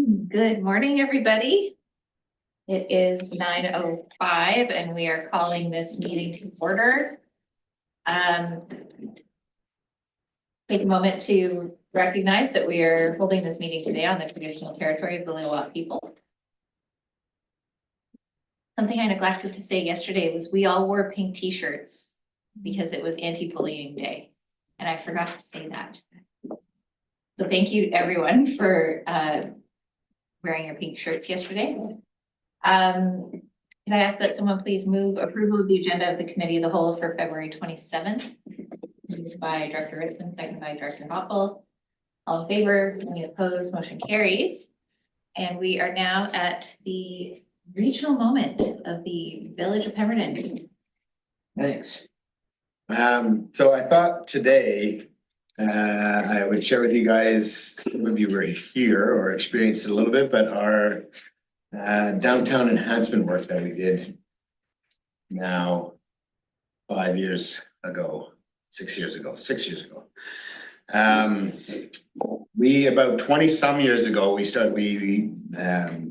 Good morning, everybody. It is 9:05 and we are calling this meeting to order. Take a moment to recognize that we are holding this meeting today on the traditional territory of the Lillooet people. Something I neglected to say yesterday was we all wore pink t-shirts because it was anti-bullying day, and I forgot to say that. So thank you everyone for wearing your pink shirts yesterday. Can I ask that someone please move approval of the agenda of the committee of the whole for February 27th? Moved by Director Richmond, seconded by Director Hoppel. All in favor? Any opposed? Motion carries. And we are now at the regional moment of the Village of Pemberton. Thanks. So I thought today I would share with you guys, some of you were here or experienced it a little bit, but our downtown enhancement work that we did now 5 years ago, 6 years ago. We about 20 some years ago, we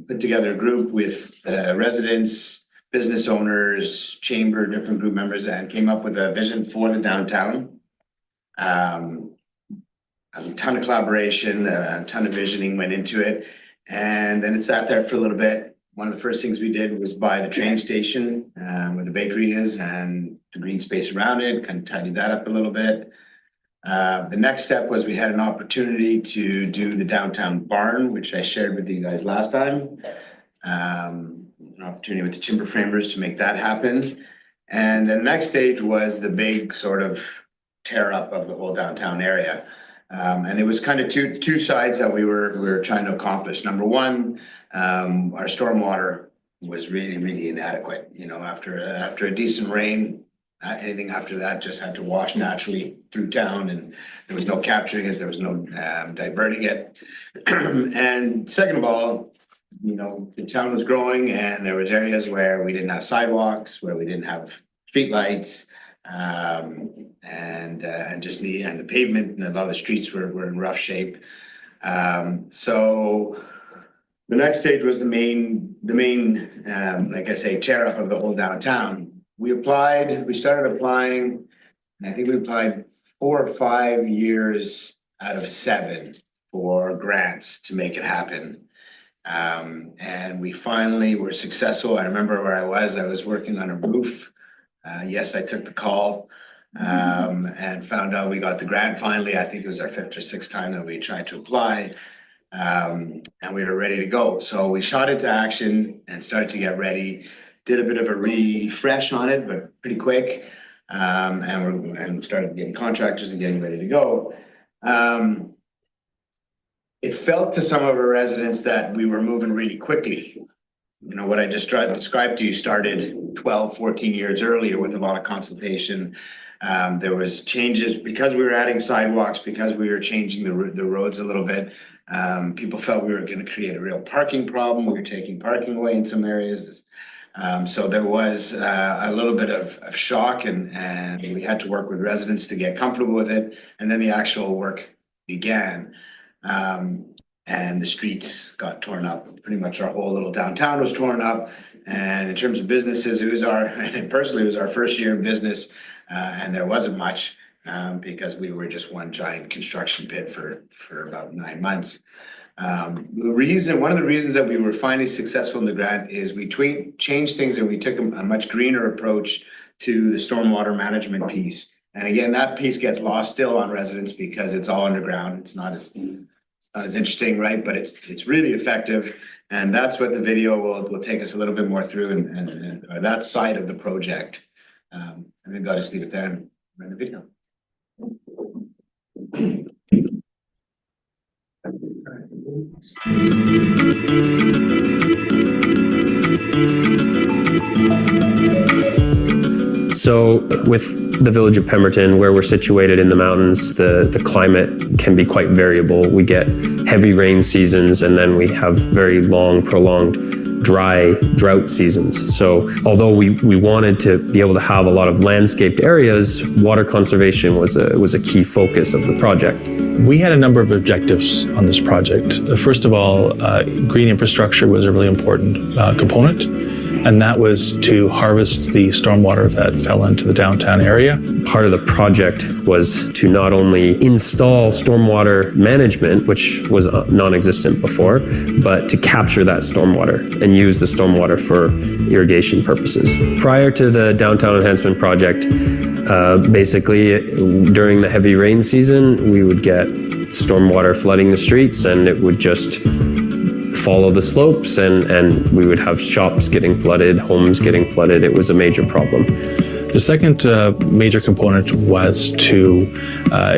put together a group with residents, business owners, chamber, different group members, and came up with a vision for the downtown. A ton of collaboration, a ton of visioning went into it. And then it sat there for a little bit. One of the first things we did was buy the train station where the bakery is and the green space around it, kind of tidied that up a little bit. The next step was we had an opportunity to do the downtown barn, which I shared with you guys last time. An opportunity with the timber framers to make that happen. And then the next stage was the big sort of tear up of the whole downtown area. And it was kind of two sides that we were trying to accomplish. Number one, our stormwater was really inadequate. You know, after a decent rain, anything after that just had to wash naturally through town, and there was no capturing it, there was no diverting it. And second of all, you know, the town was growing, and there was areas where we didn't have sidewalks, where we didn't have streetlights. And the pavement and a lot of the streets were in rough shape. So the next stage was the main like I say, tear up of the whole downtown. We started applying, and I think we applied 4 or 5 years out of 7 for grants to make it happen. And we finally were successful. I remember where I was working on a roof. Yes, I took the call and found out we got the grant finally. I think it was our 5th or 6th time that we tried to apply, and we were ready to go. So we shot into action and started to get ready, did a bit of a refresh on it, but pretty quick, and started getting contractors and getting ready to go. It felt to some of our residents that we were moving really quickly. You know, what I just tried to describe to you started 12, 14 years earlier with a lot of consultation. There was changes because we were adding sidewalks, because we were changing the roads a little bit. People felt we were going to create a real parking problem. We were taking parking away in some areas. So there was a little bit of shock, and we had to work with residents to get comfortable with it. And then the actual work began. And the streets got torn up. Pretty much our whole little downtown was torn up. And in terms of businesses, it was our first year in business, and there wasn't much because we were just one giant construction pit for about 9 months. One of the reasons that we were finally successful in the grant is we changed things, and we took a much greener approach to the stormwater management piece. And again, that piece gets lost still on residents because it's all underground. It's not as interesting, right? But it's really effective, and that's what the video will take us a little bit more through, and that side of the project. And maybe I'll just leave it there and run the video. So with the Village of Pemberton, where we're situated in the mountains, the climate can be quite variable. We get heavy rain seasons, and then we have very long, prolonged drought seasons. So although we wanted to be able to have a lot of landscaped areas, water conservation was a key focus of the project. We had a number of objectives on this project. First of all, green infrastructure was a really important component, and that was to harvest the stormwater that fell into the downtown area. Part of the project was to not only install stormwater management, which was non-existent before, but to capture that stormwater and use the stormwater for irrigation purposes. Prior to the downtown enhancement project, basically during the heavy rain season, we would get stormwater flooding the streets, and it would just follow the slopes, and we would have shops getting flooded, homes getting flooded. It was a major problem. The second major component was to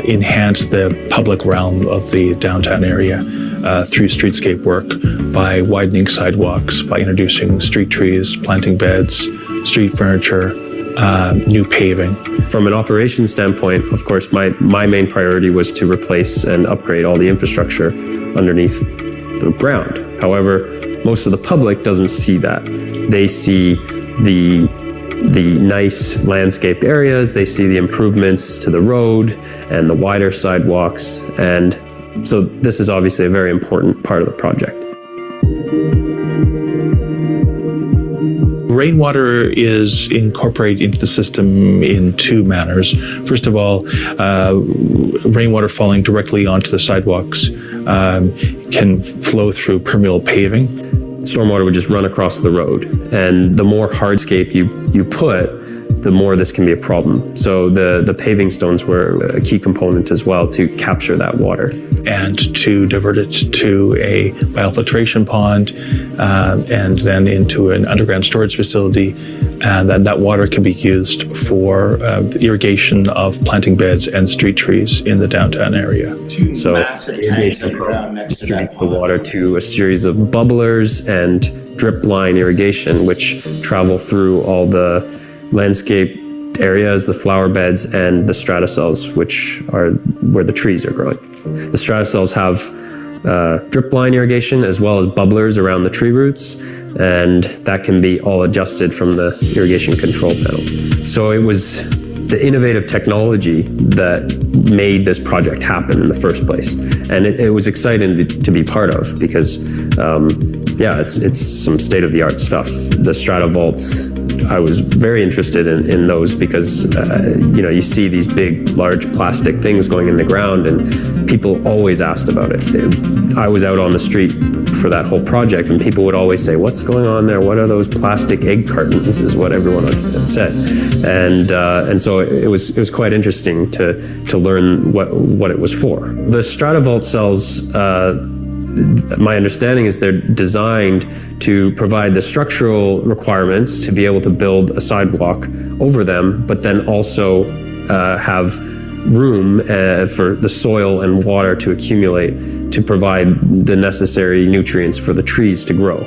enhance the public realm of the downtown area through streetscape work by widening sidewalks, by introducing street trees, planting beds, street furniture, new paving. From an operations standpoint, of course, my main priority was to replace and upgrade all the infrastructure underneath the ground. However, most of the public doesn't see that. They see the nice landscaped areas, they see the improvements to the road and the wider sidewalks, and so this is obviously a very important part of the project. Rainwater is incorporated into the system in two manners. First of all, rainwater falling directly onto the sidewalks can flow through permeable paving. Stormwater would just run across the road, and the more hardscape you put, the more this can be a problem. So the paving stones were a key component as well to capture that water. And to divert it to a biofiltration pond and then into an underground storage facility, and then that water can be used for the irrigation of planting beds and street trees in the downtown area. So irrigation around next to that the water to a series of bubblers and drip line irrigation, which travel through all the landscape areas, the flower beds, and the stratocells, which are where the trees are growing. The stratocells have drip line irrigation as well as bubblers around the tree roots, and that can be all adjusted from the irrigation control panel. So it was the innovative technology that made this project happen in the first place. And it was exciting to be part of because, it's some state-of-the-art stuff. The stratovolts, I was very interested in those because, you see these big, large plastic things going in the ground, and people always asked about it. I was out on the street for that whole project, and people would always say, "What's going on there? What are those plastic egg cartons?" is what everyone had said, and so it was quite interesting to learn what it was for. The stratovolt cells. My understanding is they're designed to provide the structural requirements to be able to build a sidewalk over them, but then also have room for the soil and water to accumulate to provide the necessary nutrients for the trees to grow.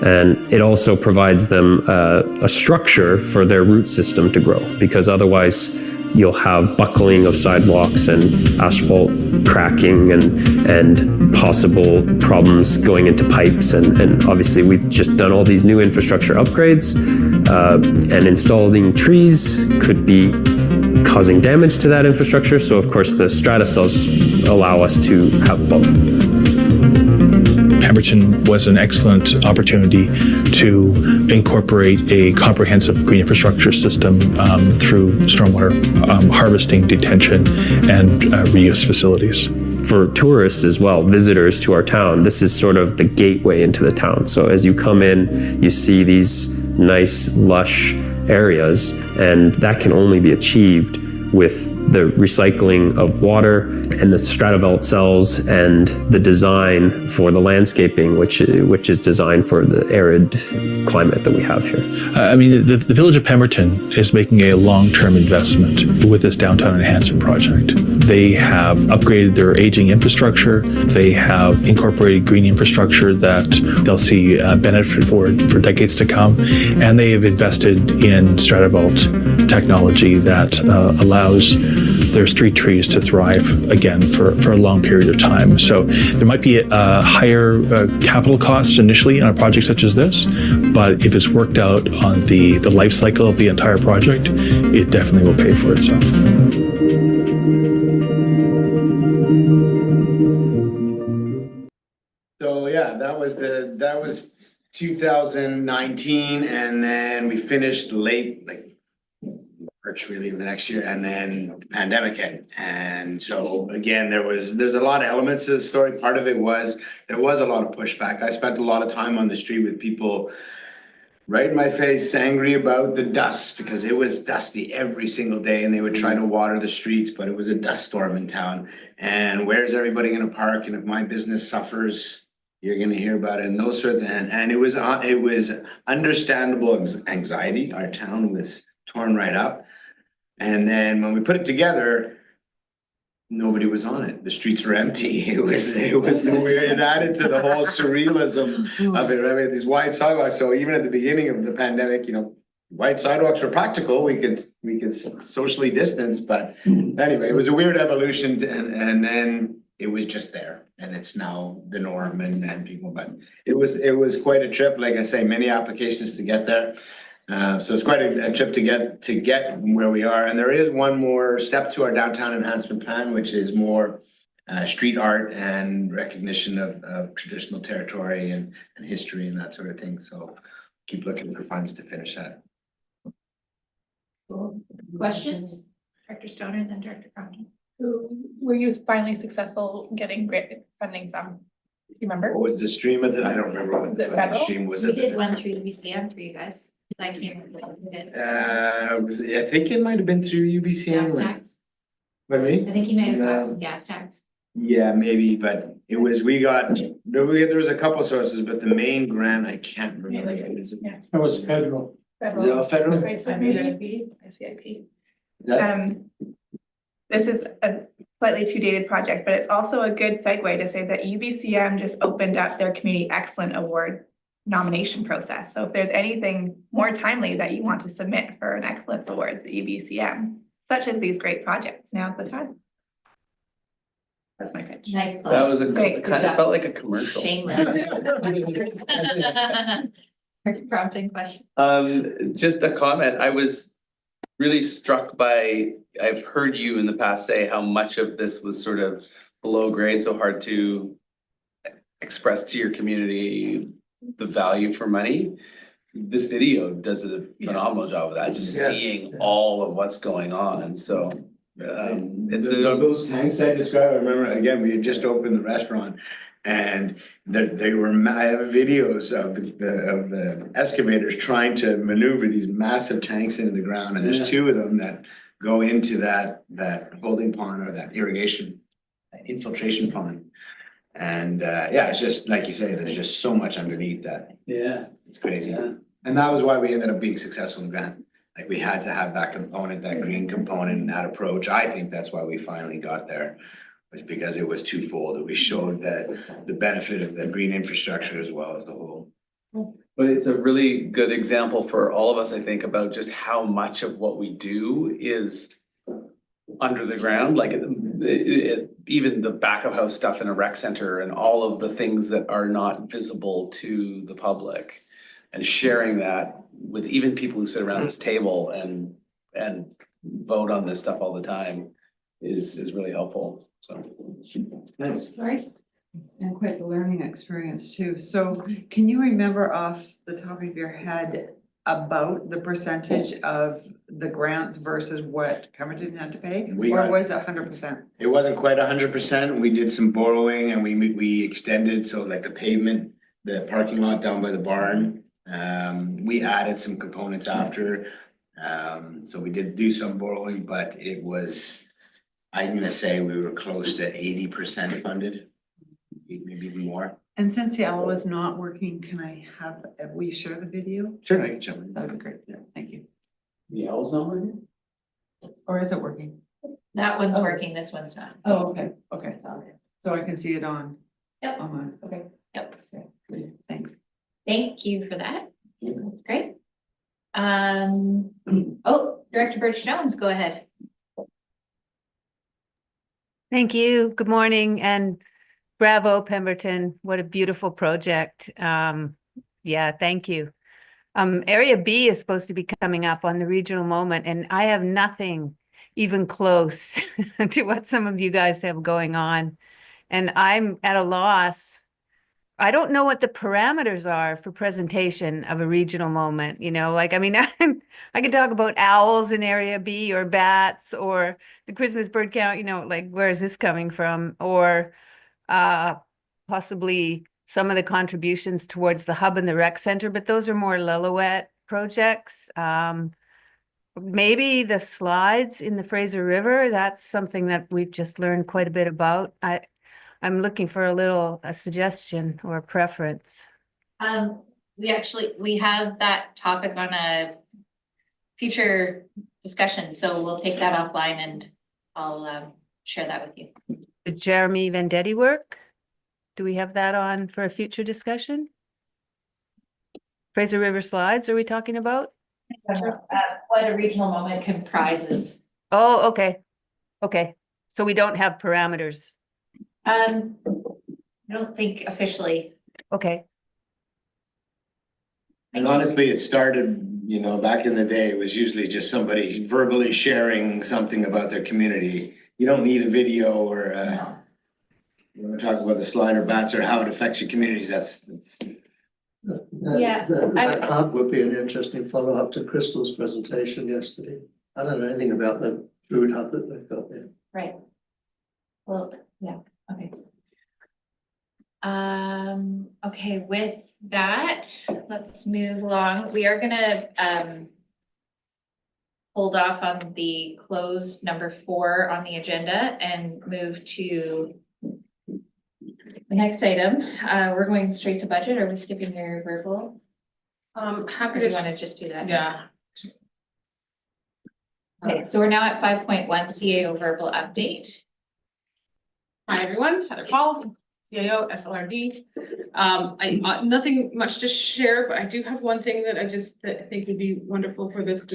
And it also provides them a structure for their root system to grow, because otherwise you'll have buckling of sidewalks and asphalt cracking and possible problems going into pipes. And obviously we've just done all these new infrastructure upgrades, and installing trees could be causing damage to that infrastructure. So of course the stratocells allow us to have both. Pemberton was an excellent opportunity to incorporate a comprehensive green infrastructure system through stormwater harvesting, detention, and reuse facilities. For tourists as well, visitors to our town, this is sort of the gateway into the town. So as you come in, you see these nice, lush areas, and that can only be achieved with the recycling of water and the stratovolt cells and the design for the landscaping, which is designed for the arid climate that we have here. The Village of Pemberton is making a long-term investment with this downtown enhancement project. They have upgraded their aging infrastructure. They have incorporated green infrastructure that they'll see benefit for decades to come. And they have invested in stratovolt technology that allows their street trees to thrive again for a long period of time. So there might be a higher capital costs initially on a project such as this, but if it's worked out on the life cycle of the entire project, it definitely will pay for itself. So yeah, that was 2019, and then we finished late, like March really the next year, and then the pandemic hit. And so again, there's a lot of elements to the story. Part of it was there was a lot of pushback. I spent a lot of time on the street with people right in my face, angry about the dust, because it was dusty every single day, and they would try to water the streets, but it was a dust storm in town. And where's everybody gonna park? And if my business suffers, you're gonna hear about it, and those sorts of, and it was understandable anxiety. Our town was torn right up. And then when we put it together, nobody was on it. The streets were empty. It was the weird, it added to the whole surrealism of it. I mean, these wide sidewalks. So even at the beginning of the pandemic, wide sidewalks were practical. We could socially distance, but anyway, it was a weird evolution, and then it was just there, and it's now the norm, and people. But it was quite a trip. Like I say, many applications to get there. So it's quite a trip to get where we are. And there is one more step to our downtown enhancement plan, which is more street art and recognition of traditional territory and history and that sort of thing. So keep looking for funds to finish that. Cool. Questions? Director Stoner and then Director Crompton. Who were you finally successul getting grant funding from? Do you remember? What was the stream of it? I don't remember what Was it the federal? stream was. We did one through the BCM for you guys. I can't remember what we did. I think it might have been through UBCM. Gas tax. Pardon me? I think you may have got some gas tax. Yeah, maybe, but there was a couple sources, but the main grant, I can't remember. Is it That was federal. all federal? ICIP. That- This is a slightly too dated project, but it's also a good segue to say that UBCM just opened up their Community Excellent Award nomination process. So if there's anything more timely that you want to submit for an excellence awards at UBCM, such as these great projects, now's the time. That's my pitch. Nice That club. was Great, it good kind of job. felt like a commercial. Shameless. Director Crompton, question. Just a comment. I was really struck by, I've heard you in the past say how much of this was sort of below grade, so hard to express to your community the value for money. This video does a phenomenal job of that, just Yeah. seeing all of what's going on. So it's Those tanks I described, I remember, again, we had just opened the restaurant, and they were, I have videos of the excavators trying to maneuver these massive tanks into the ground, and there's two of them that go into that holding pond or that irrigation infiltration pond. And yeah, it's just like you say, there's just so much underneath that. yeah. It's crazy. Yeah. And that was why we ended up being successful in the grant. Like, we had to have that component, that green component, and that approach. I think that's why we finally got there, was because it was twofold. We showed that the benefit of the green infrastructure as well as the whole. But it's a really good example for all of us, I think, about just how much of what we do is under the ground, like even the back of house stuff in a rec center and all of the things that are not visible to the public. And sharing that with even people who sit around this table and vote on this stuff all the time is really helpful, so. Nice. Right. And quite the learning experience too. So can you remember off the top of your head about the percentage of the grants versus what Kemerton had to pay? We Or got- was it 100%? It wasn't quite 100%. We did some borrowing, and we extended, so like the pavement, the parking lot down by the barn. We added some components after. So we did do some borrowing, but it was, I'm gonna say we were close to 80% funded, maybe even more. And since Yellow is not working, can I have, will you share the video? Sure, I can jump in. That would be great. Yeah, thank you. The L's not working? Or is it working? That one's working, this one's not. Oh, okay, okay. It's all good. So I can see it on. Yep. On mine. Okay, Yep. thanks. Thank you for that. That's great. Oh, Director Birch Jones, go ahead. Thank you. Good morning and bravo, Pemberton. What a beautiful project. Yeah, thank you. Area B is supposed to be coming up on the regional moment, and I have nothing even close to what some of you guys have going on. And I'm at a loss. I don't know what the parameters are for presentation of a regional moment, like, I mean, I can talk about owls in Area B or bats or the Christmas bird count, like, where is this coming from? Or possibly some of the contributions towards the hub and the rec center, but those are more Lillooet projects. Maybe the slides in the Fraser River, that's something that we've just learned quite a bit about. I'm looking for a suggestion or a preference. We have that topic on a future discussion, so we'll take that offline and I'll share that with you. The Jeremy Vendetti work? Do we have that on for a future discussion? Fraser River slides, are we talking about? What a regional moment comprises. Oh, okay. Okay. So we don't have parameters. I don't think officially. Okay. And honestly, it started, back in the day, it was usually just somebody verbally sharing something about their community. You don't need a video or No. you want to talk about the slider bats or how it affects your communities. That's Yeah, That hub would be an interesting follow-up to Crystal's presentation yesterday. I don't know anything about the food hub that they've got there. right. Well, yeah, okay. Okay, with that, let's move along. We are gonna hold off on the closed number 4 on the agenda and move to the next item. We're going straight to budget. Are we skipping your verbal? Or Happy do you to, want to just do that? yeah. Okay, so we're now at 5.1 CAO verbal update. Hi, everyone. Heather Paul, CAO, SLRD. Nothing much to share, but I do have one thing that I think would be wonderful for this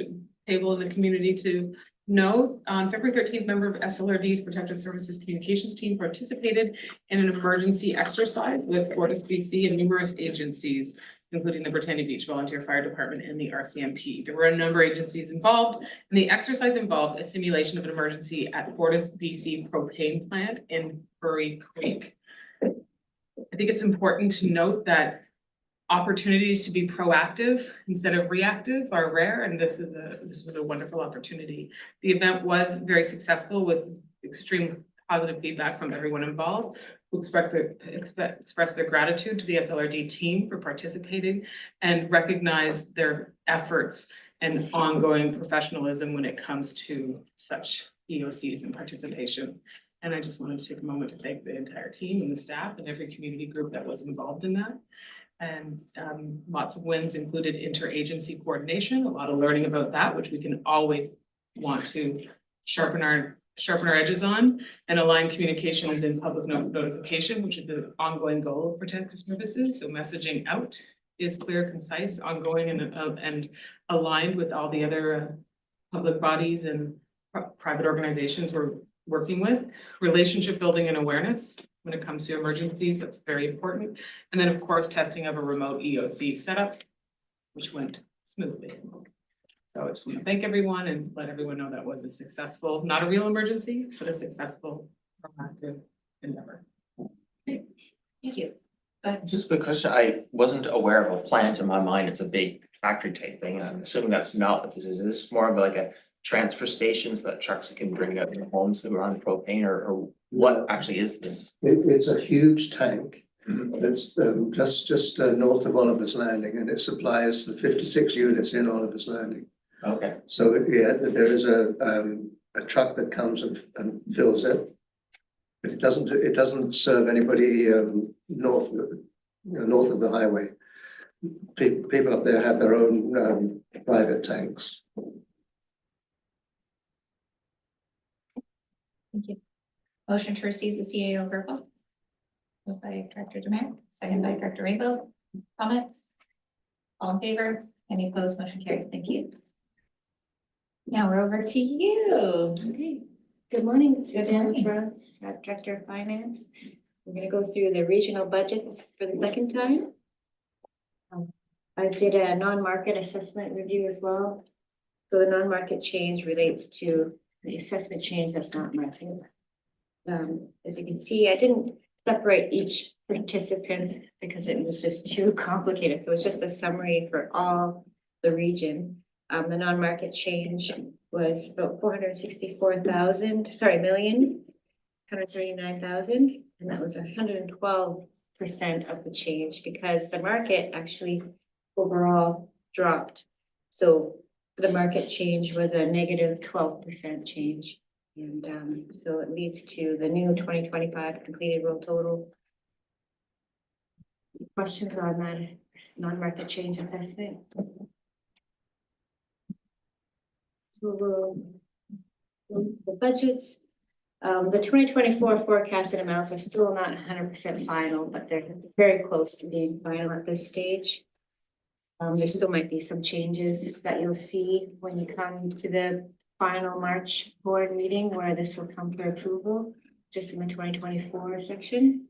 table in the community to know. On February 13th, member of SLRD's Protective Services Communications team participated in an emergency exercise with Fortis BC and numerous agencies, including the Britannia Beach Volunteer Fire Department and the RCMP. There were a number of agencies involved, and the exercise involved a simulation of an emergency at Fortis BC propane plant in Furry Creek. I think it's important to note that opportunities to be proactive instead of reactive are rare, and this was a wonderful opportunity. The event was very successful with extreme positive feedback from everyone involved, who express their gratitude to the SLRD team for participating and recognize their efforts and ongoing professionalism when it comes to such EOCs and participation. And I just wanted to take a moment to thank the entire team and the staff and every community group that was involved in that. And lots of wins included interagency coordination, a lot of learning about that, which we can always want to sharpen our edges on, and align communications in public notification, which is the ongoing goal of Protective Services. So messaging out is clear, concise, ongoing, and aligned with all the other public bodies and private organizations we're working with. Relationship building and awareness when it comes to emergencies, that's very important. And then, of course, testing of a remote EOC setup, which went smoothly. So I just want to thank everyone and let everyone know that was a successful, not a real emergency, but a successful proactive endeavor. Thank you. Go ahead. Just because I wasn't aware of a plant in my mind, it's a big factory type thing, and I'm assuming that's not what this is. Is this more of like a transfer station so that trucks can bring it up in homes that run propane, or what actually is this? It's a huge tank. It's just north of Oliver's Landing, and it supplies the 56 units in Oliver's Landing. Okay. So yeah, there is a truck that comes and fills it, but it doesn't serve anybody north of the highway. People up there have their own private tanks. Thank you. Motion to receive the CAO verbal. Moved by Director Demare, second by Director Rainbow. Comments? All in favor? Any opposed? Motion carries. Thank you. Now we're over to you. Okay. Good morning, Good Suzanne morning. France, Director of Finance. We're gonna go through the regional budgets for the second time. I did a non-market assessment review as well. So the non-market change relates to the assessment change that's not market. As you can see, I didn't separate each participants because it was just too complicated. So it's just a summary for all the region. The non-market change was about 464,000, sorry, million, 139,000, and that was 112% of the change because the market actually overall dropped. So the market change was a negative 12% change. And so it leads to the new 2025 completed roll total. Questions on that non-market change assessment? So the budgets, the 2024 forecasted amounts are still not 100% final, but they're very close to being final at this stage. There still might be some changes that you'll see when you come to the final March board meeting where this will come for approval, just in the 2024 section.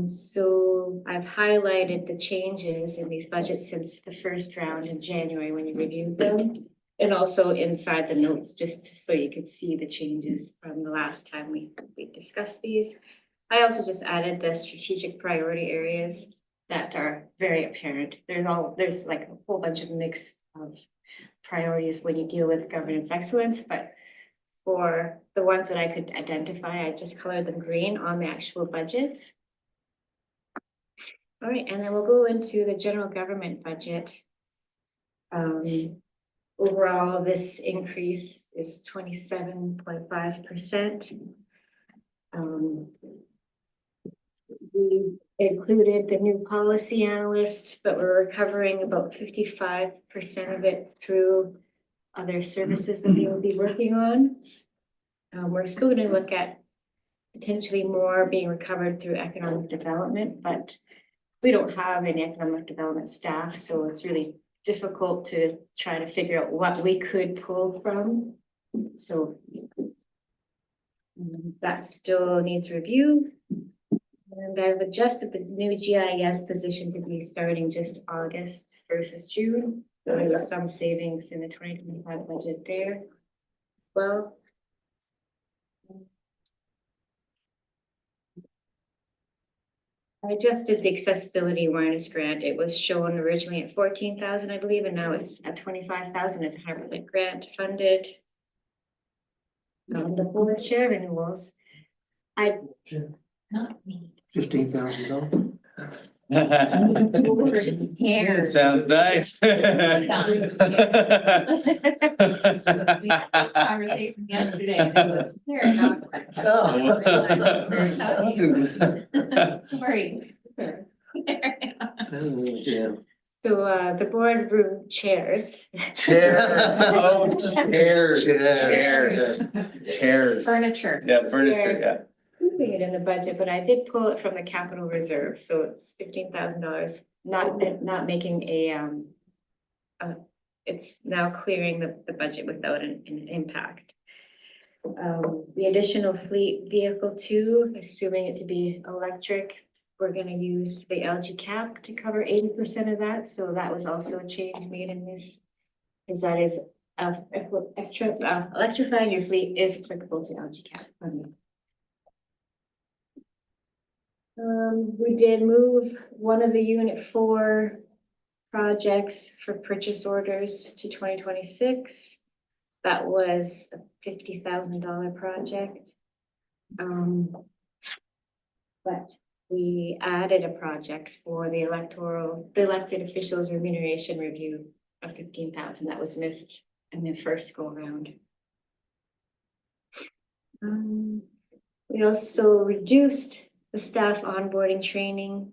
So I've highlighted the changes in these budgets since the first round in January when you reviewed them. And also inside the notes, just so you could see the changes from the last time we discussed these. I also just added the strategic priority areas that are very apparent. There's like a whole bunch of mix of priorities when you deal with governance excellence, but for the ones that I could identify, I just colored them green on the actual budgets. All right, and then we'll go into the general government budget. Overall, this increase is 27.5%. We included the new policy analyst, but we're recovering about 55% of it through other services that they will be working on. We're still going to look at potentially more being recovered through economic development, but we don't have any economic development staff, so it's really difficult to try to figure out what we could pull from. So that still needs review. And I've adjusted the new GIS position to be starting just August versus June. So there was some savings in the 2025 budget there. Well, I adjusted the accessibility awareness grant. It was shown originally at 14,000, I believe, and now it's at 25,000. It's 100% grant funded. The board share renewals. Not me. $15,000. Here. Sounds nice. We had this conversation yesterday and it was very awkward. Sorry. Yeah. So the board room chairs. Chairs, oh, chairs, Chairs. chairs. Furniture. Yeah, furniture, yeah. Keeping it in the budget, but I did pull it from the capital reserve, so it's $15,000, not making it's now clearing the budget without an impact. The additional fleet vehicle 2, assuming it to be electric, we're gonna use the LG cap to cover 80% of that, so that was also a change made in this, because that is electrifying your fleet is applicable to LG cap funding. We did move one of the Unit 4 projects for purchase orders to 2026. That was a $50,000 project. But we added a project for the elected officials remuneration review of 15,000 that was missed in the first go around. We also reduced the staff onboarding training.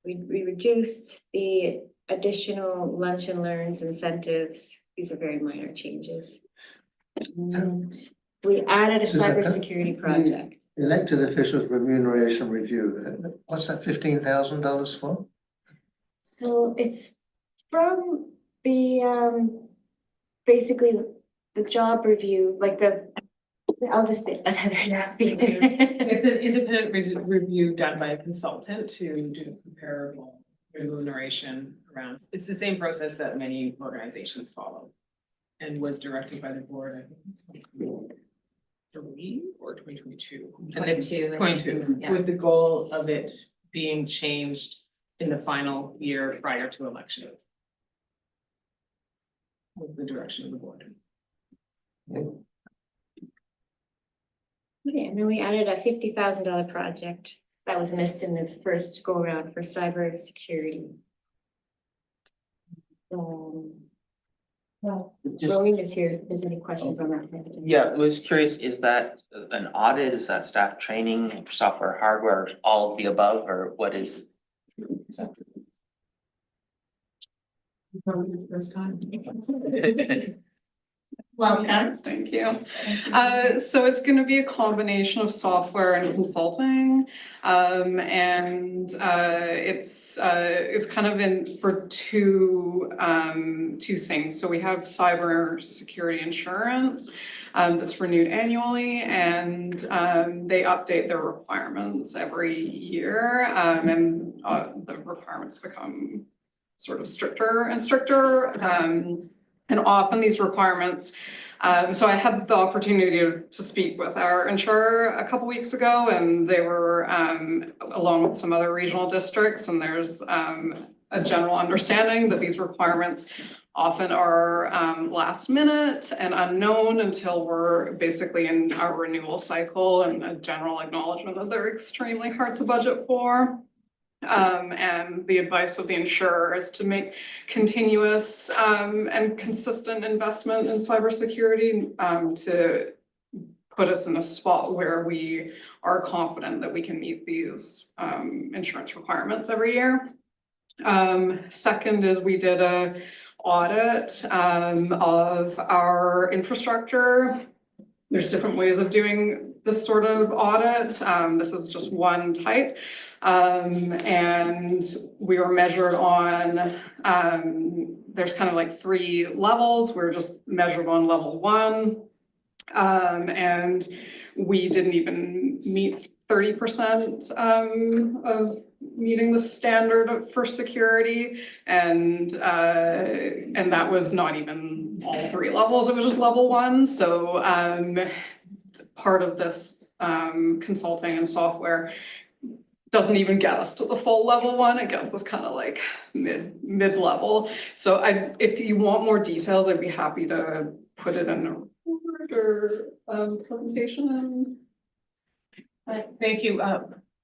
We reduced the additional lunch and learns incentives. These are very minor changes. We added a cybersecurity project. Elected officials remuneration review. What's that $15,000 for? So it's from the basically the job review, like the I'll just let Heather speak to It's an independent review done by a consultant to do comparable remuneration around, it's the same process that many organizations follow. And was directed by the board, I think, 2023 or 2022. 22. 22, Yeah. with the goal of it being changed in the final year prior to election. With the direction of the board. Okay, and then we added a $50,000 project that was missed in the first go around for cyber security. Well, Just, Rowena's here, if there's any questions on that. yeah, I was curious, is that an audit, is that staff training, software, hardware, all of the above, or what is? Probably the first time. Welcome. Thank you. So it's gonna be a combination of software and consulting. It's kind of in for two things. So we have cyber security insurance that's renewed annually, and they update their requirements every year. The requirements become sort of stricter and stricter. And often these requirements, so I had the opportunity to speak with our insurer a couple weeks ago, and they were along with some other regional districts, and there's a general understanding that these requirements often are last minute and unknown until we're basically in our renewal cycle, and a general acknowledgement that they're extremely hard to budget for. And the advice of the insurer is to make continuous and consistent investment in cybersecurity to put us in a spot where we are confident that we can meet these insurance requirements every year. Second is we did a audit of our infrastructure. There's different ways of doing this sort of audit. This is just one type. And we were measured on, there's kind of like 3 levels. We're just measured on level 1. And we didn't even meet 30% of meeting the standard for security. And that was not even all 3 levels, it was just level 1. So part of this consulting and software doesn't even get us to the full level 1, it gets us kind of like mid-level. So if you want more details, I'd be happy to put it in a report or presentation. Thank you.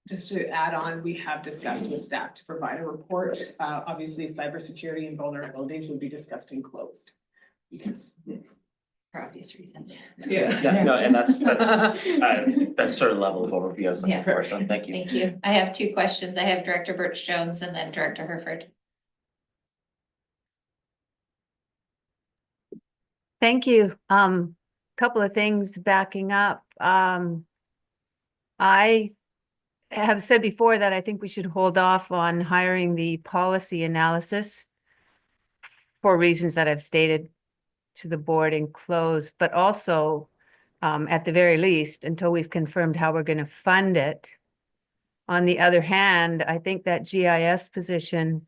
Just to add on, we have discussed with staff to provide a report. Obviously, cybersecurity and vulnerabilities would be discussed in closed. Because For obvious reasons. yeah. Yeah, no, and that's sort of level of overview I was looking for, so thank you. Thank you. I have 2 questions. I have Director Birch Jones and then Director Herford. Thank you. Couple of things backing up. I have said before that I think we should hold off on hiring the policy analysis for reasons that I've stated to the board and closed, but also at the very least, until we've confirmed how we're going to fund it. On the other hand, I think that GIS position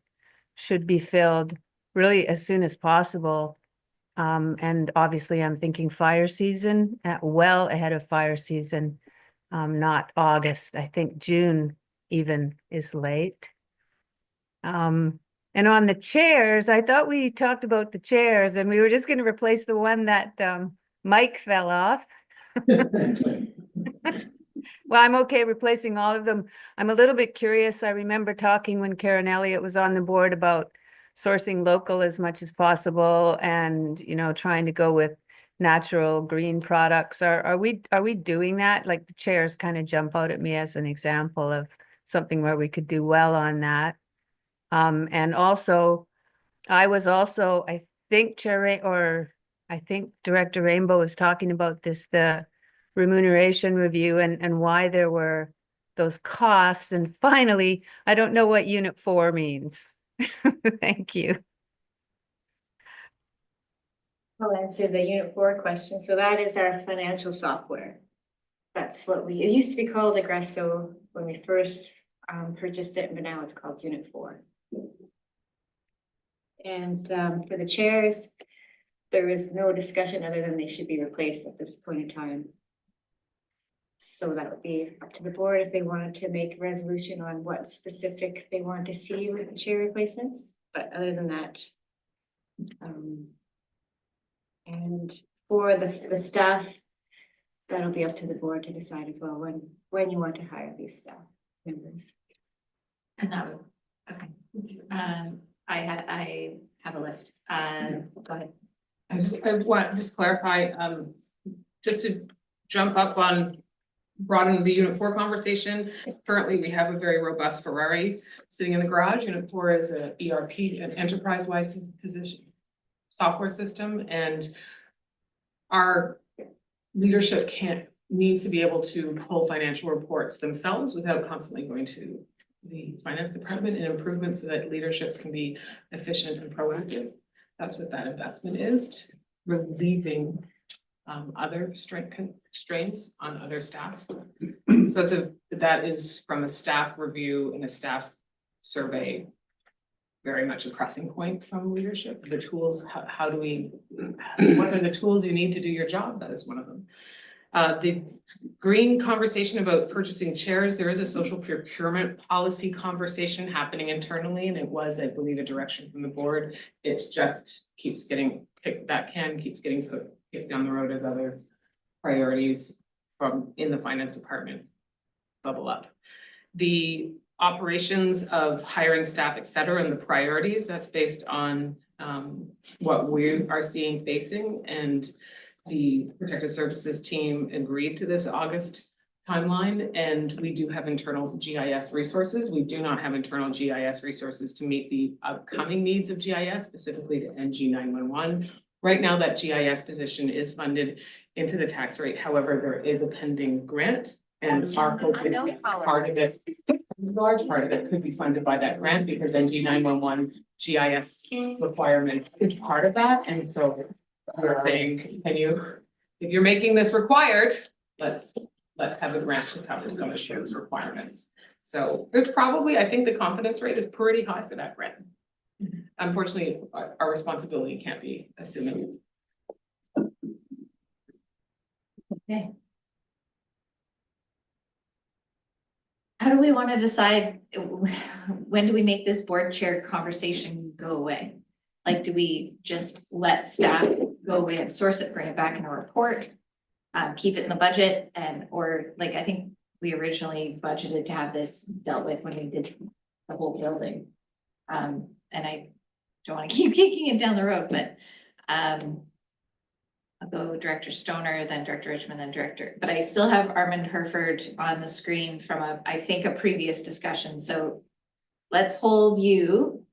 should be filled really as soon as possible. And obviously I'm thinking fire season, well ahead of fire season, not August. I think June even is late. And on the chairs, I thought we talked about the chairs and we were just going to replace the one that Mike fell off. Well, I'm okay replacing all of them. I'm a little bit curious. I remember talking when Karen Elliott was on the board about sourcing local as much as possible and, you know, trying to go with natural green products. Are we doing that? Like the chairs kind of jump out at me as an example of something where we could do well on that. And also, I think Director Rainbow was talking about this, the remuneration review and why there were those costs. And finally, I don't know what Unit 4 means. Thank you. I'll answer the Unit 4 question. So that is our financial software. That's what it used to be called Aggresso when we first purchased it, but now it's called Unit 4. And for the chairs, there is no discussion other than they should be replaced at this point in time. So that would be up to the board if they wanted to make a resolution on what specific they want to see with the chair replacements. But other than that, and for the staff, that'll be up to the board to decide as well when you want to hire these staff members. And that would, okay. I have a list. Go ahead. I want to just clarify, just to jump up on broaden the Unit 4 conversation. Currently, we have a very robust Ferrari sitting in the garage. Unit 4 is a ERP, an enterprise-wide position software system, and our leadership needs to be able to pull financial reports themselves without constantly going to the finance department and improvements so that leaderships can be efficient and proactive. That's what that investment is, relieving other constraints on other staff. So that is from a staff review and a staff survey, very much a pressing point from leadership. The tools, how do we, what are the tools you need to do your job? That is one of them. The green conversation about purchasing chairs, there is a social procurement policy conversation happening internally, and it was, I believe, a direction from the board. It just keeps getting kicked down the road as other priorities from in the finance department bubble up. The operations of hiring staff, et cetera, and the priorities, that's based on what we are seeing facing, and the protective services team agreed to this August timeline, and we do have internal GIS resources. We do not have internal GIS resources to meet the upcoming needs of GIS, specifically to NG 911. Right now, that GIS position is funded into the tax rate. However, there is a pending grant, and our hope is part of it, a large part of it could be funded by that grant, because NG 911 GIS requirements is part of that. And so we're saying, if you're making this required, let's have a grant to cover some of those requirements. So there's probably, I think the confidence rate is pretty high for that grant. Unfortunately, our responsibility can't be assuming. Okay. How do we want to decide, when do we make this board chair conversation go away? Like, do we just let staff go away and source it, bring it back in a report, keep it in the budget, or like, I think we originally budgeted to have this dealt with when we did the whole building. And I don't want to keep kicking it down the road, but I'll go Director Stoner, then Director Richmond, then Director, but I still have Armand Herford on the screen from I think a previous discussion. So let's hold you,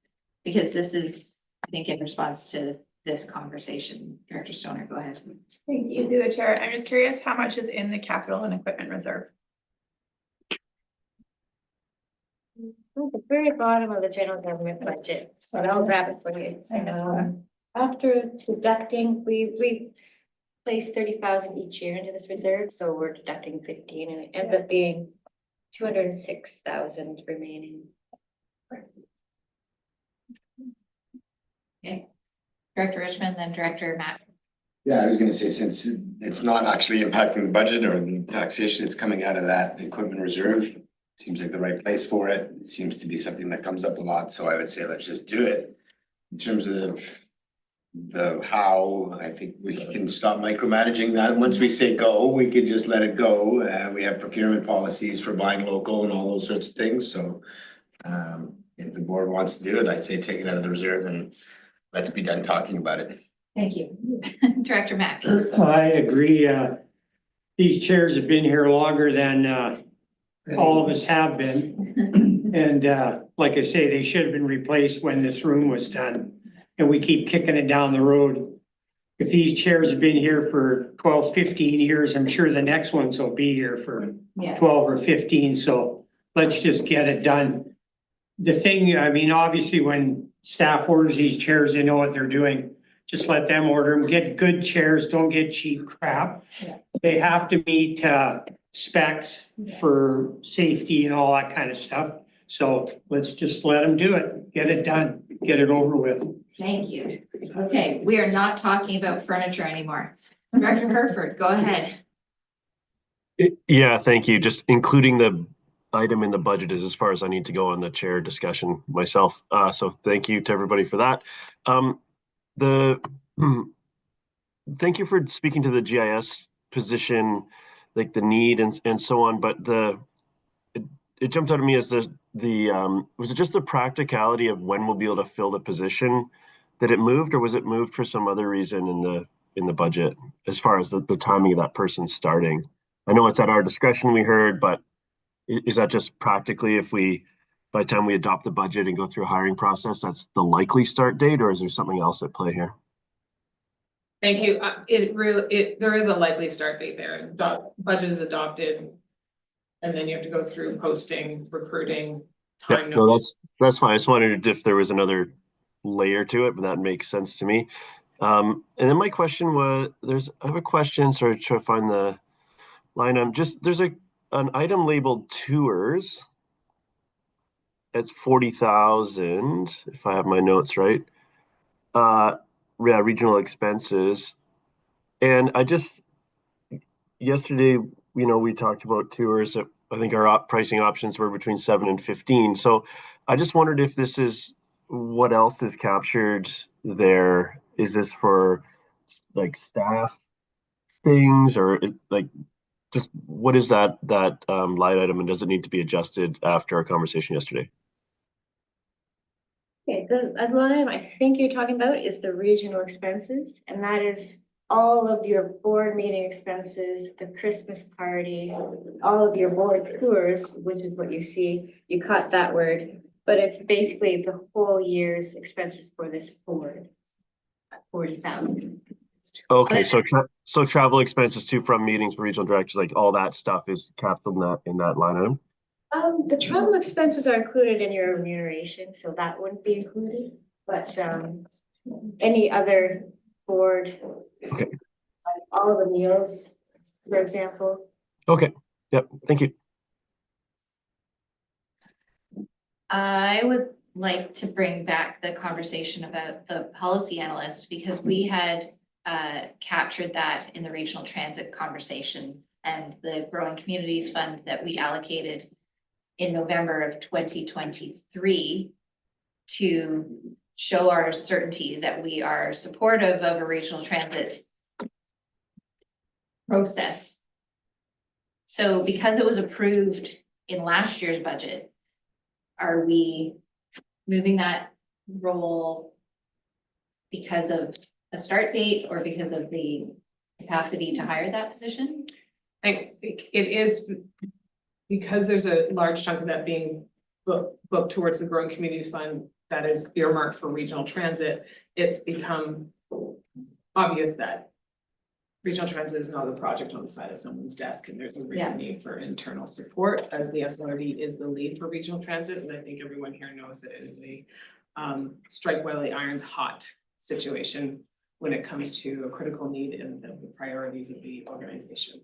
because this is, I think, in response to this conversation. Director Stoner, go ahead. Thank you, through the chair. I'm just curious, how much is in the capital and equipment reserve? At the very bottom of the general government budget, so I'll grab it for you. After deducting, we place 30,000 each year into this reserve, so we're deducting 15, and it ends up being 206,000 remaining. Okay, Director Richmond, then Director Matt. Yeah, I was gonna say, since it's not actually impacting the budget or the taxation, it's coming out of that equipment reserve. Seems like the right place for it. It seems to be something that comes up a lot, so I would say let's just do it. In terms of the how, I think we can stop micromanaging that. Once we say go, we could just let it go. We have procurement policies for buying local and all those sorts of things, so if the board wants to do it, I'd say take it out of the reserve and let's be done talking about it. Thank you. Director Mack. I agree. These chairs have been here longer than all of us have been. And like I say, they should have been replaced when this room was done. And we keep kicking it down the road. If these chairs have been here for 12, 15 years, I'm sure the next ones will be here for 12 or 15. So let's just get it done. The thing, I mean, obviously when staff orders these chairs, they know what they're doing. just let them order them, get good chairs, don't get cheap crap. Yeah. They have to meet specs for safety and all that kind of stuff. So let's just let them do it, get it done, get it over with. Thank you. Okay, we are not talking about furniture anymore. Director Herford, go ahead. Yeah, thank you. Just including the item in the budget is as far as I need to go on the chair discussion myself. So thank you to everybody for that. Thank you for speaking to the GIS position, like the need and so on. But it jumped out at me as was it just the practicality of when we'll be able to fill the position that it moved, or was it moved for some other reason in the budget as far as the timing of that person starting? I know it's at our discretion, we heard, but is that just practically by the time we adopt the budget and go through a hiring process, that's the likely start date, or is there something else at play here? Thank you. There is a likely start date there. Budget is adopted. And then you have to go through posting, recruiting, time. Yeah, no, that's fine. I just wondered if there was another layer to it, but that makes sense to me. And then my question was, I have a question, sorry, try to find the line. There's an item labeled tours. It's 40,000, if I have my notes right. Yeah, regional expenses. And yesterday, we talked about tours that I think our pricing options were between 7 and 15. So I just wondered if this is what else is captured there. Is this for like staff things, or like just what is that line item, and does it need to be adjusted after our conversation yesterday? Okay, the line I think you're talking about is the regional expenses, and that is all of your board meeting expenses, the Christmas party, all of your board tours, which is what you see. You caught that word, but it's basically the whole year's expenses for this board. 40,000. Okay, so travel expenses to from meetings for regional directors, like all that stuff is captured in that line item. The travel expenses are included in your remuneration, so that wouldn't be included, but any other board. Okay. All the meals, for example. Okay, yep, thank you. I would like to bring back the conversation about the policy analyst, because we had captured that in the regional transit conversation and the Growing Communities Fund that we allocated in November of 2023 to show our certainty that we are supportive of a regional transit process. So because it was approved in last year's budget, are we moving that role because of a start date or because of the capacity to hire that position? Thanks. It is because there's a large chunk of that being booked towards the Growing Communities Fund that is earmarked for regional transit. It's become obvious that regional transit is not a project on the side of someone's desk, and there's a real need for internal support, as the SLRD is the lead for regional transit. And I think everyone here knows that it is a strike while the iron's hot situation when it comes to a critical need and the priorities of the organization.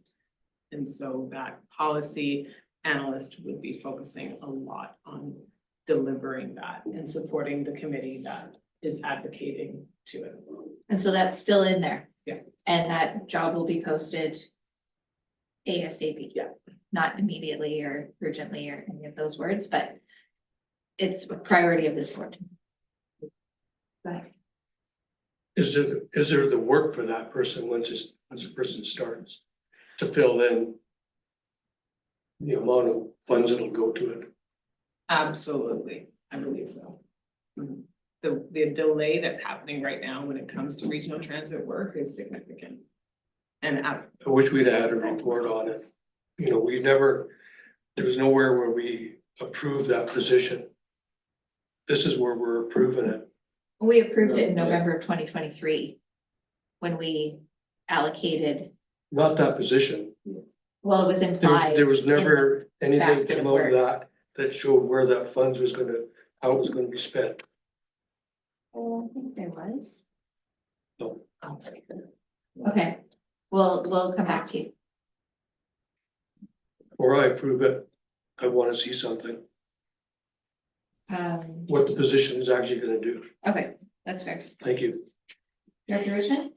And so that policy analyst would be focusing a lot on delivering that and supporting the committee that is advocating to it. And so that's still in there? Yeah. And that job will be posted ASAP? Yeah. Not immediately or urgently or any of those words, but it's a priority of this board. Go ahead. Is there the work for that person once a person starts to fill in the amount of funds that'll go to it? Absolutely, I believe so. The delay that's happening right now when it comes to regional transit work is significant. And I wish we'd had a report on it. There was nowhere where we approved that position. This is where we're approving it. We approved it in November of 2023 when we allocated. Not that position. Well, it was implied. There was never anything come out of that showed where that funds was how it was gonna be spent. I think there was. So, Okay, we'll come back to you. before I approve it, I wanna see something, what the position is actually gonna do. Okay, that's fair. Thank you. Director Richmond?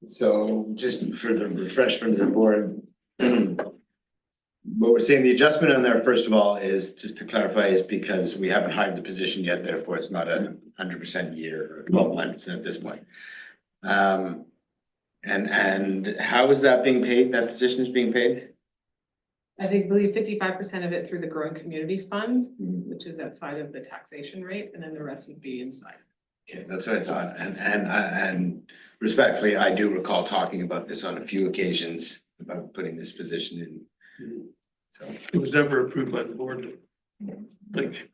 So just for the refreshment of the board. What we're saying, the adjustment on there, first of all, is just to clarify, is because we haven't hired the position yet, therefore it's not 100% year or 12 months at this point. And how is that being paid? That position is being paid? I believe 55% of it through the Growing Communities Fund, which is outside of the taxation rate, and then the rest would be inside. Okay, that's what I thought, and respectfully, I do recall talking about this on a few occasions, about putting this position in. So, It was never approved by the board. Like,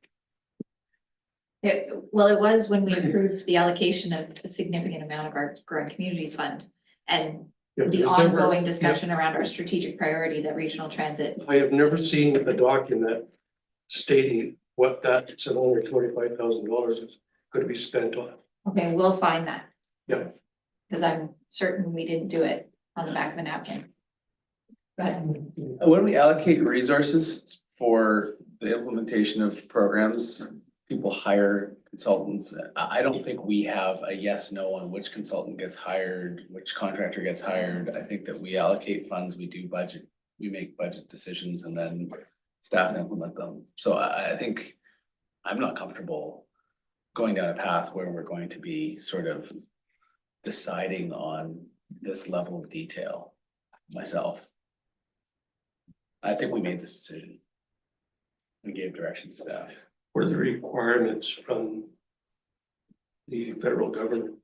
Well, it was when we approved the allocation of a significant amount of our Growing Communities Fund. And yeah, the there's never- ongoing discussion around our strategic priority that regional transit. I have never seen a document stating what that $725,000 is gonna be spent on. Okay, we'll find that. Yeah. Because I'm certain we didn't do it on the back of a napkin. Go ahead. When we allocate resources for the implementation of programs, people hire consultants. I don't think we have a yes, no on which consultant gets hired, which contractor gets hired. I think that we allocate funds, we do budget, we make budget decisions, and then staff implement them. So I think I'm not comfortable going down a path where we're going to be sort of deciding on this level of detail myself. I think we made this decision. We gave direction to staff. What are the requirements from the federal government?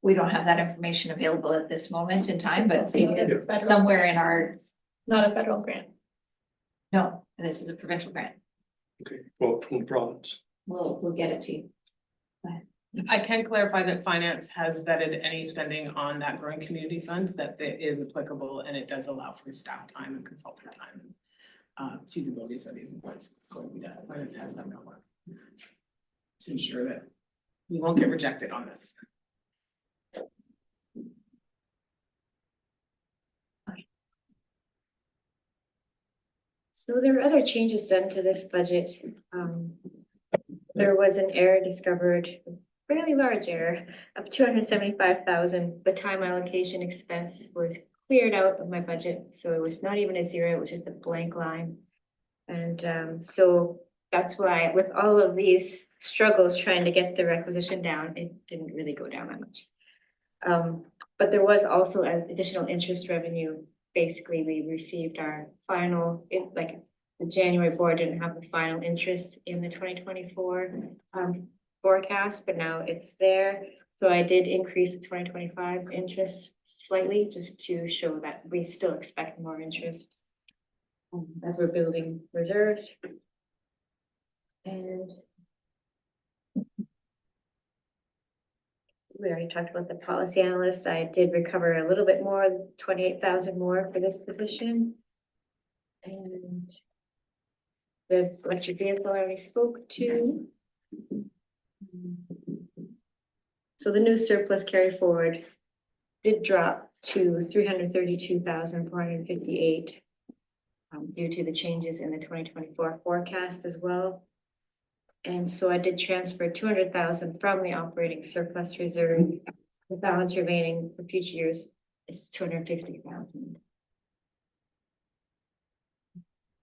We don't have that information available at this moment in time, but it It's is federal. somewhere in our, Not a federal grant. no, this is a provincial grant. Okay, well, from the province. We'll get it to you. I can clarify that finance has vetted any spending on that Growing Community Fund that is applicable, and it does allow for staff time and consultant time. Feasibility studies and what's going to be done. Finance has that network to ensure that we won't get rejected on this. So there were other changes done to this budget. There was an error discovered, a fairly large error of 275,000. The time allocation expense was cleared out of my budget, so it was not even a zero, it was just a blank line. And so that's why with all of these struggles trying to get the requisition down, it didn't really go down that much. But there was also an additional interest revenue. Basically, we received our final, like the January board didn't have the final interest in the 2024 forecast, but now it's there. So I did increase the 2025 interest slightly just to show that we still expect more interest as we're building reserves. And we already talked about the policy analyst. I did recover a little bit more, 28,000 more for this position. And the electric vehicle I already spoke to. So the new surplus carry forward did drop to 332,458 due to the changes in the 2024 forecast as well. And so I did transfer 200,000 from the operating surplus reserve. The balance remaining for future years is 250,000.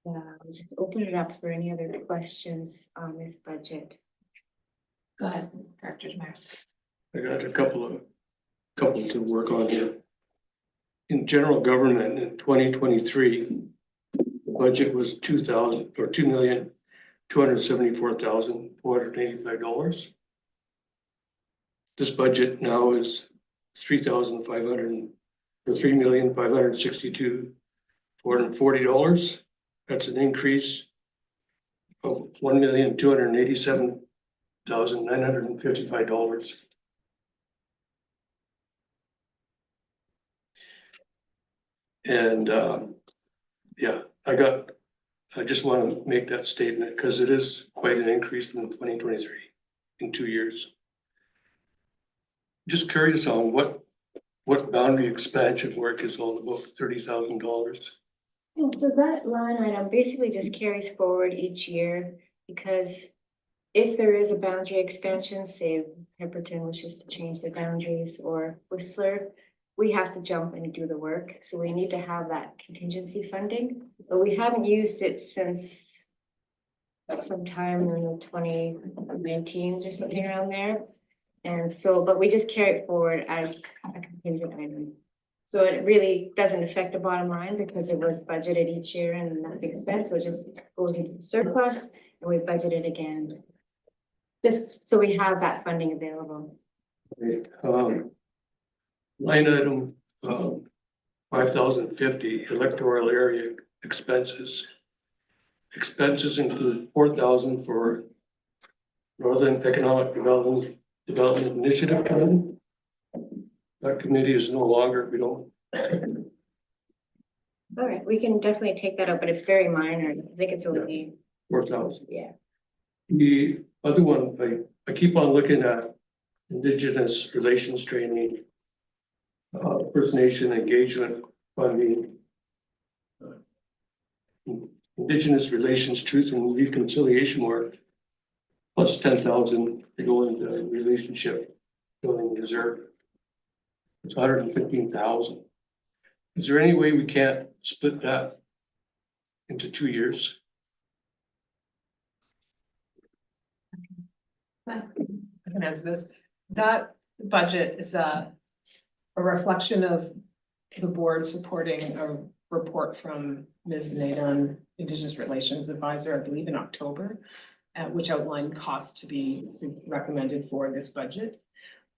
We'll just open it up for any other questions on this budget. Go ahead, Director Demers. I got a couple to work on here. In general government in 2023, the budget was $2,274,485. This budget now is $3,562,440. That's an increase of $1,287,955. And yeah, I just want to make that statement because it is quite an increase from 2023 in 2 years. just curious on what boundary expansion work is all about $30,000. So that line item basically just carries forward each year, because if there is a boundary expansion, say Pemberton wishes to change the boundaries or Whistler, we have to jump and do the work. So we need to have that contingency funding, but we haven't used it since sometime in the 2019s or something around there. And so, but we just carry it forward as a contingent item. So it really doesn't affect the bottom line because it was budgeted each year and not expense, so it just goes into the surplus and we budget it again. Just so we have that funding available. Line item, 5,050 electoral area expenses. Expenses include 4,000 for Northern Economic Development Initiative Committee. That committee is no longer, we don't. All right, we can definitely take that up, but it's very minor. I think it's only, 4,000. yeah. The other one, I keep on looking at Indigenous relations training, First Nation engagement funding, Indigenous relations truth and reconciliation work, plus 10,000 to go into relationship building reserve. It's 115,000. Is there any way we can't split that into 2 years? I can answer this. That budget is a reflection of the board supporting a report from Ms. Nadan, Indigenous Relations Advisor, I believe in October, which outlined costs to be recommended for this budget.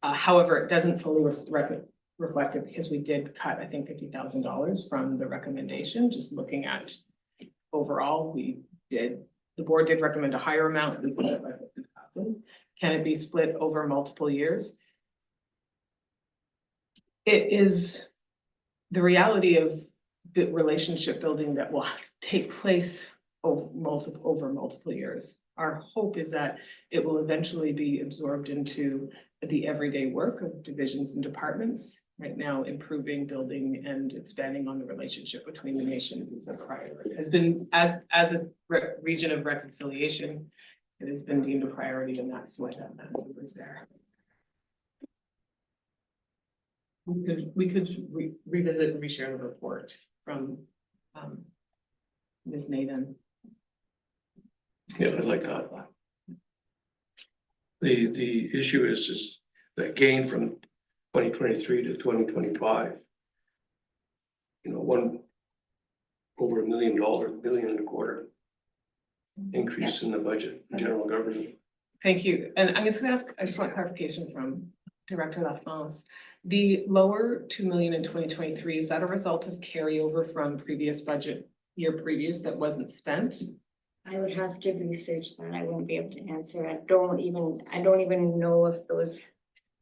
However, it doesn't fully reflect it because we did cut, I think, $50,000 from the recommendation. Just looking at overall, the board did recommend a higher amount. We put it by 50,000. Can it be split over multiple years? It is the reality of the relationship building that will take place over multiple years. Our hope is that it will eventually be absorbed into the everyday work of divisions and departments. Right now, improving, building, and expanding on the relationship between the nations is a priority. It has been, as a region of reconciliation, it has been deemed a priority, and that's why that number is there. We could revisit and reshare the report from Ms. Nadan. Yeah, I'd like that. The issue is the gain from 2023 to 2025. You know, over $1 million, $1.25 million increase in the budget in general government. Thank you. And I'm just gonna ask, I just want clarification from Director LaFrance. The lower 2 million in 2023, is that a result of carryover from previous budget year previous that wasn't spent? I would have to research that. I won't be able to answer. I don't even know if those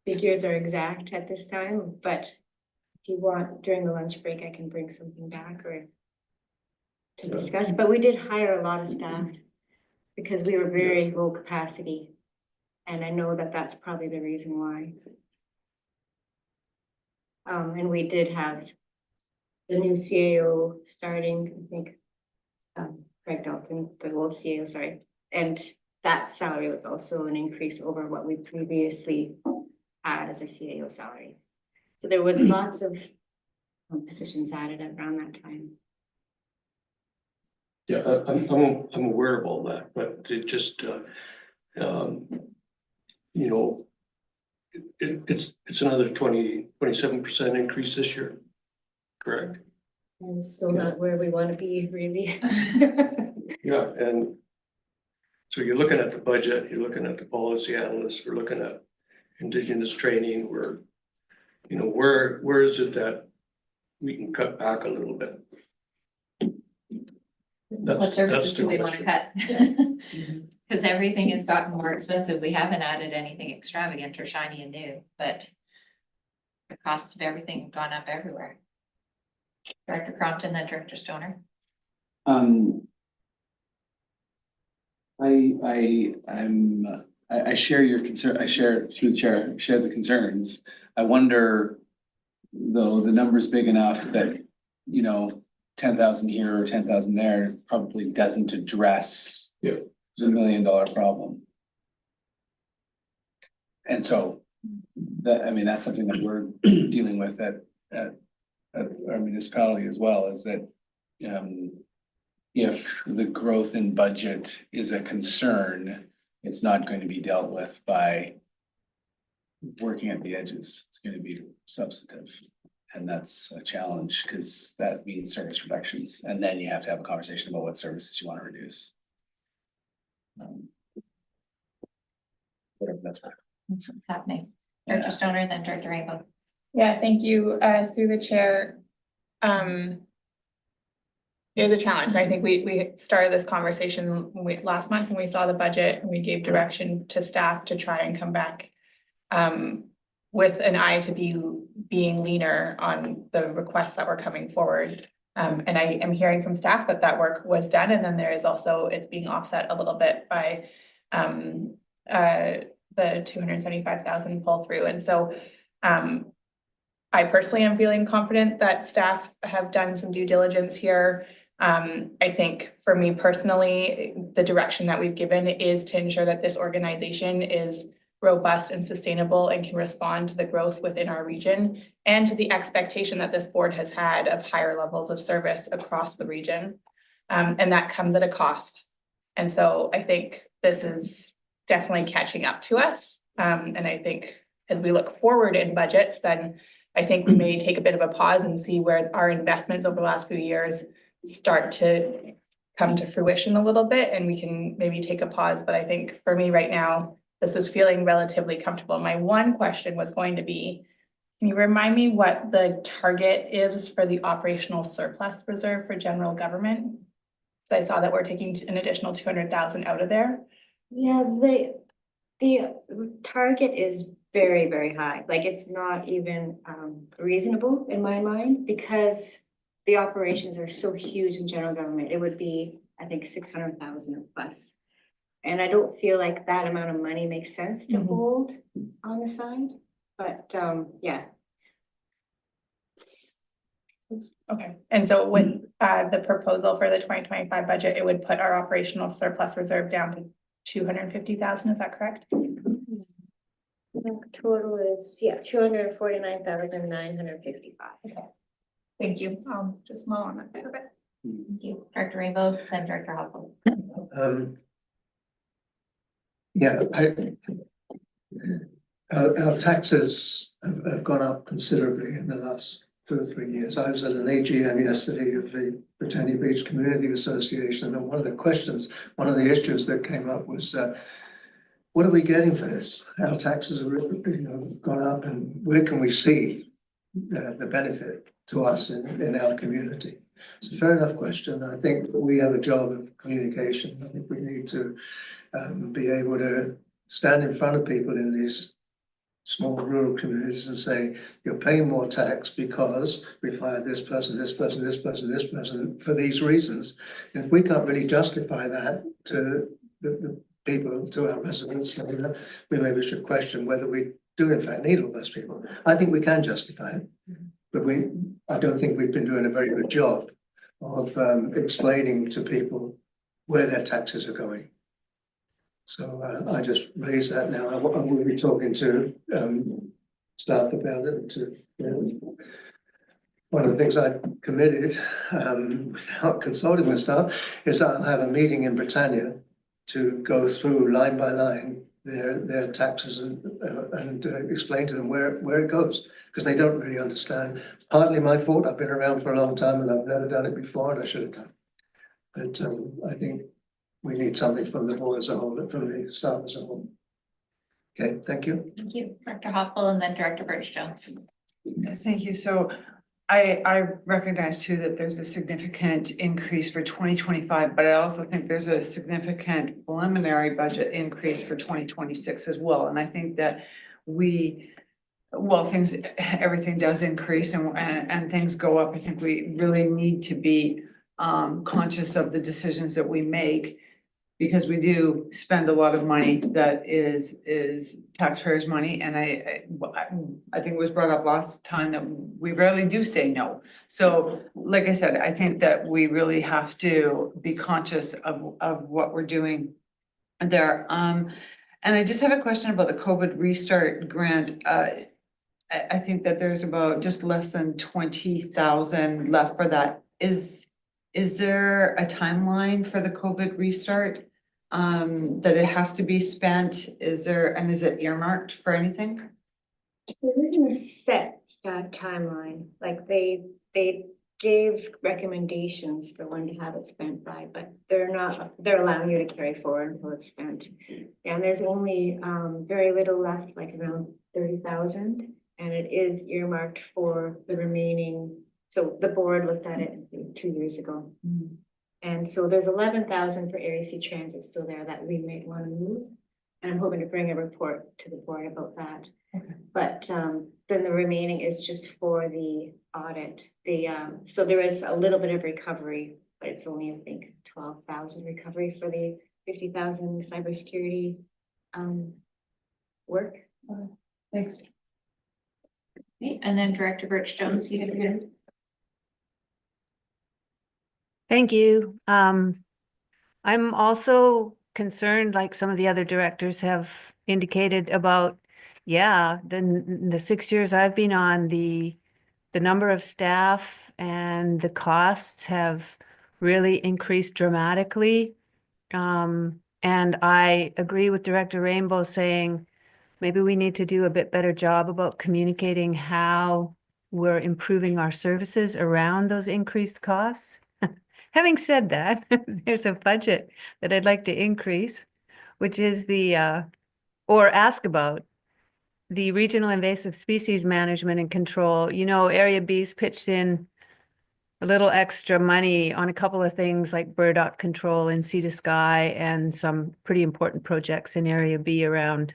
figures are exact at this time, but if you want, during the lunch break, I can bring something back or to discuss, but we did hire a lot of staff because we were very low capacity. And I know that that's probably the reason why. And we did have the new CAO starting, I think, Craig Dalton, the old CAO, sorry. And that salary was also an increase over what we previously had as a CAO salary. So there was lots of positions added around that time. Yeah, I'm aware of all that, but it just, you know, it's another 27% increase this year, correct? And it's still not where we want to be, really. Yeah, and so you're looking at the budget, you're looking at the policy analysts, we're looking at Indigenous training, you know, where is it that we can cut back a little bit? What services do we want to cut? Mm-hmm. Because everything has gotten more expensive. We haven't added anything extravagant or shiny and new, but the costs of everything have gone up everywhere. Director Crompton, then Director Stoner. I'm I share your concern, I share through the chair, share the concerns. I wonder, though, the number's big enough that, you know, 10,000 here or 10,000 there probably doesn't address the $1 million problem. And so that, I mean, that's something that we're dealing with at our municipality as well, is that if the growth in budget is a concern, it's not going to be dealt with by working at the edges. It's going to be substantive. And that's a challenge because that means service reductions. And then you have to have a conversation about what services you want to reduce. Whatever that's worth. That's what's happening. Director Stoner, then Director Rainbow. Yeah, thank you, through the chair. There's a challenge, and I think we started this conversation last month when we saw the budget, and we gave direction to staff to try and come back with an eye to being leaner on the requests that were coming forward. And I am hearing from staff that that work was done, and then there is also, it's being offset a little bit by the 275,000 pull through. And so I personally am feeling confident that staff have done some due diligence here. I think for me personally, the direction that we've given is to ensure that this organization is robust and sustainable and can respond to the growth within our region and to the expectation that this board has had of higher levels of service across the region. And that comes at a cost. And so I think this is definitely catching up to us. And I think as we look forward in budgets, then I think we may take a bit of a pause and see where our investments over the last few years start to come to fruition a little bit, and we can maybe take a pause. But I think for me right now, this is feeling relatively comfortable. My one question was going to be, can you remind me what the target is for the operational surplus reserve for general government? So I saw that we're taking an additional 200,000 out of there. Yeah, the target is very, very high. Like, it's not even reasonable in my mind, because the operations are so huge in general government. It would be, I think, 600,000 plus. And I don't feel like that amount of money makes sense to hold on the side, but yeah. Okay, and so with the proposal for the 2025 budget, it would put our operational surplus reserve down to 250,000, is that correct? The total is, yeah, 249,955. Okay. Thank you. Just mull on that bit of it. Thank you. Director Rainbow, then Director Hoffel. Yeah, our taxes have gone up considerably in the last 2 or 3 years. I was at an AGM yesterday of the Britannia Beach Community Association, and one of the issues that came up was what are we getting for this? Our taxes have gone up, and where can we see the benefit to us in our community? It's a fair enough question. I think we have a job of communication. I think we need to be able to stand in front of people in these small rural communities and say, you're paying more tax because we've hired this person, this person, this person, this person for these reasons. And if we can't really justify that to the people, to our residents, then we maybe should question whether we do in fact need all those people. I think we can justify it, but I don't think we've been doing a very good job of explaining to people where their taxes are going. So I just raised that now. I will be talking to staff about it. One of the things I've committed without consulting with staff is I'll have a meeting in Britannia to go through line by line their taxes and explain to them where it goes, because they don't really understand. Partly my fault. I've been around for a long time and I've never done it before, and I should have done. But I think we need something from the board as a whole, from the staff as a whole. Okay, thank you. Thank you. Director Hoffel, and then Director Birch-Jones. Thank you. So I recognize too that there's a significant increase for 2025, but I also think there's a significant preliminary budget increase for 2026 as well. And I think that everything does increase and things go up. I think we really need to be conscious of the decisions that we make, because we do spend a lot of money that is taxpayers' money, and I think it was brought up last time that we rarely do say no. So, like I said, I think that we really have to be conscious of what we're doing there. And I just have a question about the COVID restart grant. I think that there's about just less than 20,000 left for that. Is there a timeline for the COVID restart? That it has to be spent? Is it earmarked for anything? There isn't a set timeline, like they gave recommendations for when to have it spent by, but they're allowing you to carry forward until it's spent. And there's only very little left, like around 30,000, and it is earmarked for the remaining. So the board looked at it 2 years ago. And so there's 11,000 for Area C Transit still there that we may want to move. And I'm hoping to bring a report to the board about that. Okay. But then the remaining is just for the audit. So there is a little bit of recovery, but it's only, I think, 12,000 recovery for the 50,000 cybersecurity work. Thanks. Okay, and then Director Birch Jones, you had your hand. Thank you. I'm also concerned, like some of the other directors have indicated about, the 6 years I've been on, the number of staff and the costs have really increased dramatically. And I agree with Director Rainbow saying maybe we need to do a bit better job about communicating how we're improving our services around those increased costs. Having said that, there's a budget that I'd like to increase, which is or ask about the regional invasive species management and control. You know, Area B's pitched in a little extra money on a couple of things like burdock control in Sea to Sky and some pretty important projects in Area B around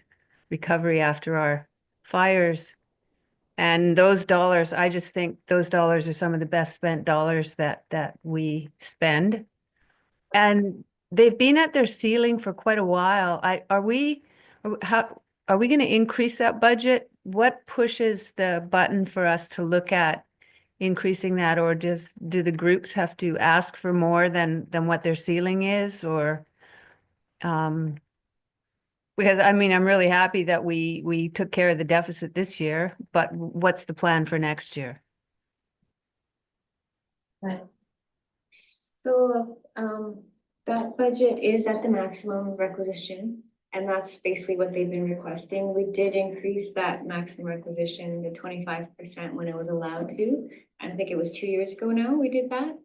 recovery after our fires. And those dollars, I just think those dollars are some of the best spent dollars that we spend. And they've been at their ceiling for quite a while. Are we going to increase that budget? What pushes the button for us to look at increasing that, or do the groups have to ask for more than what their ceiling is, or because I'm really happy that we took care of the deficit this year, but what's the plan for next year? So that budget is at the maximum requisition, and that's basically what they've been requesting. We did increase that maximum requisition to 25% when it was allowed to. I think it was 2 years ago now we did that.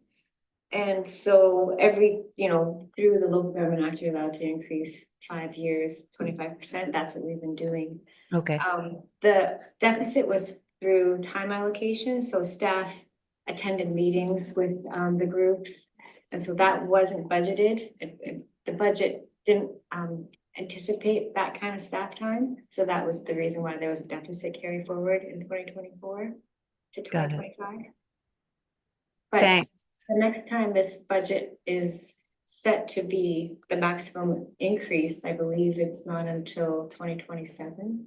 And so through the local government act, you're allowed to increase 5 years, 25%. That's what we've been doing. Okay. The deficit was through time allocation. So staff attended meetings with the groups. And so that wasn't budgeted. The budget didn't anticipate that kind of staff time. So that was the reason why there was a deficit carry forward in 2024 to 2025. But Thanks. the next time this budget is set to be the maximum increase, I believe it's not until 2027.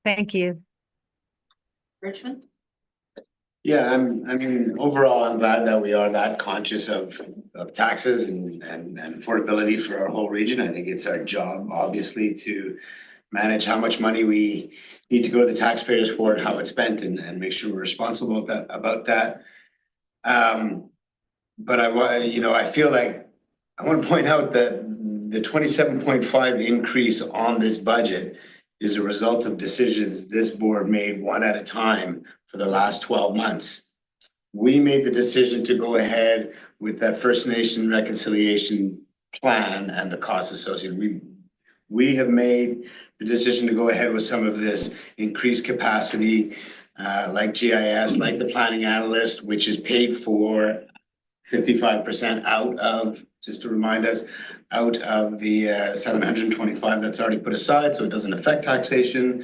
Thank you. Richmond? Yeah, overall, I'm glad that we are that conscious of taxes and affordability for our whole region. I think it's our job, obviously, to manage how much money we need to go to the taxpayers for and how it's spent, and make sure we're responsible about that. But I feel like I want to point out that the 27.5 increase on this budget is a result of decisions this board made one at a time for the last 12 months. We made the decision to go ahead with that First Nation reconciliation plan and the costs associated. We have made the decision to go ahead with some of this increased capacity, like GIS, like the planning analyst, which is paid for 55% out of, just to remind us, out of the 725 that's already put aside, so it doesn't affect taxation.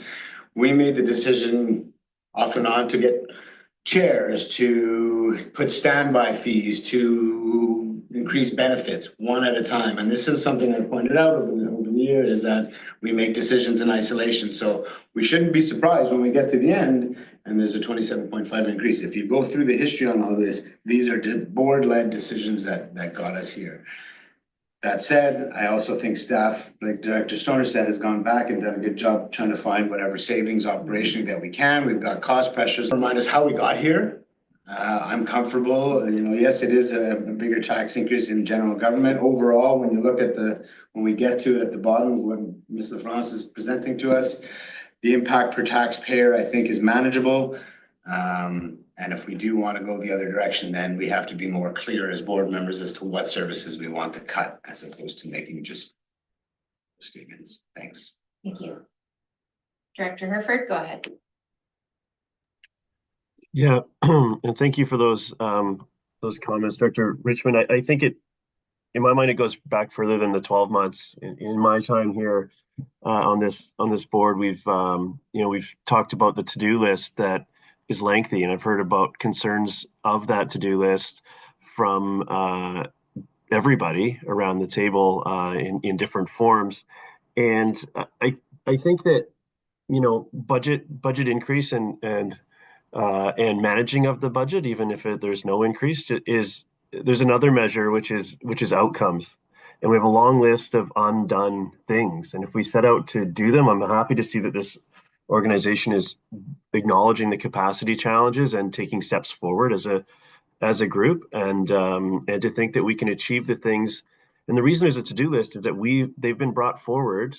We made the decision off and on to get chairs, to put standby fees, to increase benefits one at a time. And this is something I pointed out over the year, is that we make decisions in isolation. So we shouldn't be surprised when we get to the end and there's a 27.5 increase. If you go through the history on all this, these are board-led decisions that got us here. That said, I also think staff, like Director Stoner said, has gone back and done a good job trying to find whatever savings operationally that we can. We've got cost pressures. Remind us how we got here. I'm comfortable, yes, it is a bigger tax increase in general government. Overall, when you look at when we get to it at the bottom, when Ms. LaFrance is presenting to us, the impact per taxpayer, I think, is manageable. And if we do want to go the other direction, then we have to be more clear as board members as to what services we want to cut, as opposed to making just statements. Thanks. Thank you. Director Herford, go ahead. Yeah, and thank you for those comments, Director Richmond. I think in my mind, it goes back further than the 12 months. In my time here on this board, we've talked about the to-do list that is lengthy, and I've heard about concerns of that to-do list from everybody around the table in different forms. And I think that budget increase and managing of the budget, even if there's no increase, there's another measure which is outcomes, and we have a long list of undone things. And if we set out to do them, I'm happy to see that this organization is acknowledging the capacity challenges and taking steps forward as a group, and to think that we can achieve the things. And the reason there's a to-do list is that they've been brought forward,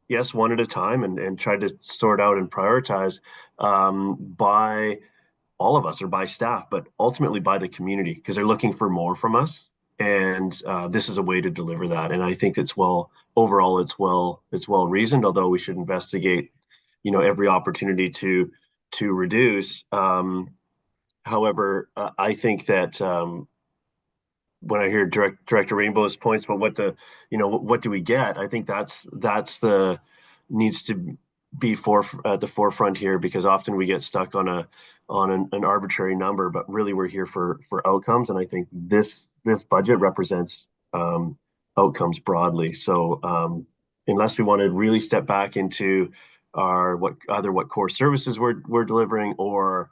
yes, one at a time, and tried to sort out and prioritize by all of us or by staff, but ultimately by the community, because they're looking for more from us. And this is a way to deliver that. And I think it's well reasoned, although we should investigate every opportunity to reduce. However, I think that when I hear Director Rainbow's points about what do we get, I think that's needs to be at the forefront here, because often we get stuck on an arbitrary number, but really we're here for outcomes. And I think this budget represents outcomes broadly. So unless we want to really step back into what core services we're delivering, or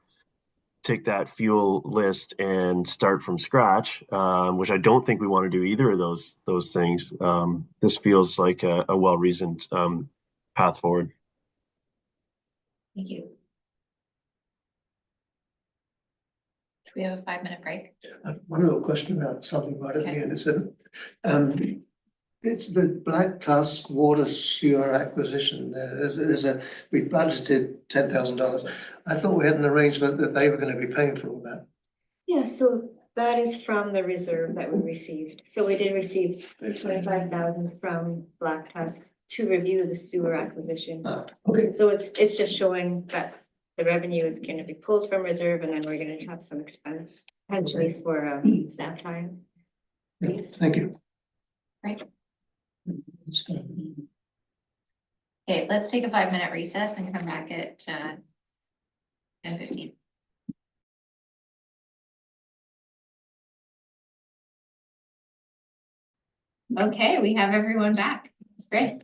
take that fuel list and start from scratch, which I don't think we want to do either of those things. This feels like a well-reasoned path forward. Thank you. Do we have a 5-minute break? One little question about something right at the Okay. end is that it's the Black Tusk water sewer acquisition. We budgeted $10,000. I thought we had an arrangement that they were going to be paying for all that. Yeah, so that is from the reserve that we received. So we did receive 25,000 from Black Tusk to review the sewer acquisition. Okay. So it's just showing that the revenue is going to be pulled from reserve, and then we're going to have some expense potentially for staff time. Yeah, thank you. Right. Okay, let's take a 5-minute recess and come back at 10:15. Okay, we have everyone back. It's great.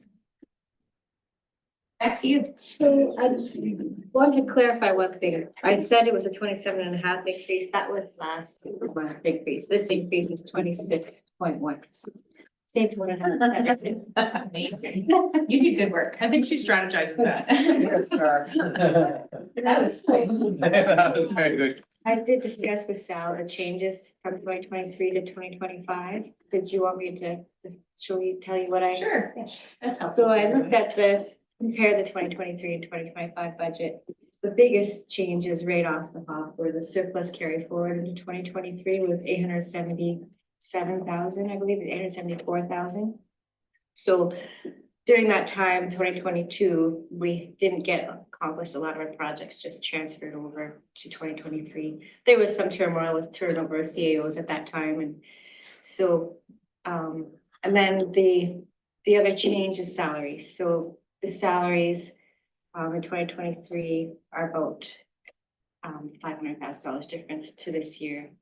Back to you. So I just wanted to clarify one thing. I said it was a 27.5 increase. That was last month's increase. This increase is 26.1. Saved 1.5. Amazing. You do good work. I think she strategizes that. That was so. That was very good. I did discuss with Sal the changes from 2023 to 2025. Did you want me to just tell you what I? Sure. That's helpful. So I looked at compare the 2023 and 2025 budget. The biggest changes right off the hop were the surplus carry forward into 2023 with 877,000, I believe, 874,000. So during that time, 2022, we didn't accomplish a lot of our projects, just transferred over to 2023. There was some turmoil with turnover of CAOs at that time. And so, and then the other change is salaries. So the salaries in 2023 are about $500,000 difference to this year.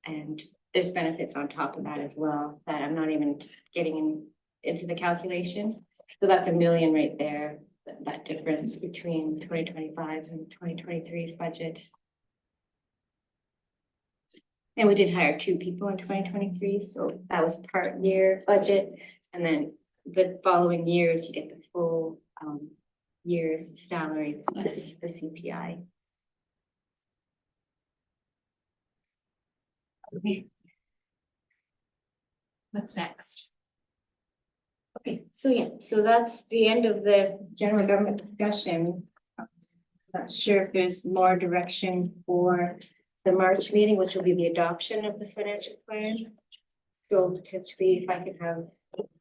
And there's benefits on top of that as well, that I'm not even getting into the calculation. So that's $1 million right there, that difference between 2025's and 2023's budget. And we did hire 2 people in 2023, so that was part year budget. And then the following years, you get the full year's salary plus the CPI. Okay. What's next? Okay, so yeah, so that's the end of the general government discussion. Not sure if there's more direction for the March meeting, which will be the adoption of the financial plan. So potentially if I could have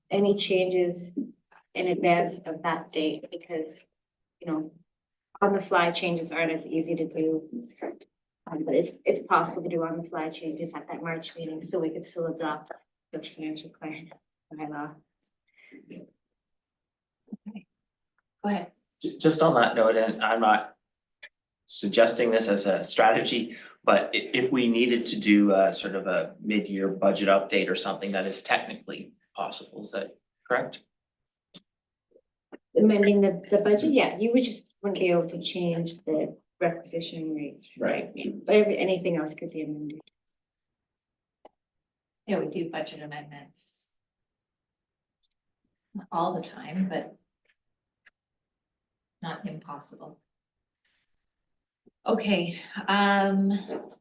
any changes in advance of that date, because, you know, on the fly changes aren't as easy to do. But it's possible to do on the fly changes at that March meeting, so we could still adopt the financial plan by law. Go ahead. Just on that note, and I'm not suggesting this as a strategy, but if we needed to do a sort of a mid-year budget update or something that is technically possible, is that correct? Amending the budget, yeah, you would just wouldn't be able to change the requisition rates. Right. But anything else could be amended. Yeah, we do budget amendments. Not all the time, but not impossible. Okay, Director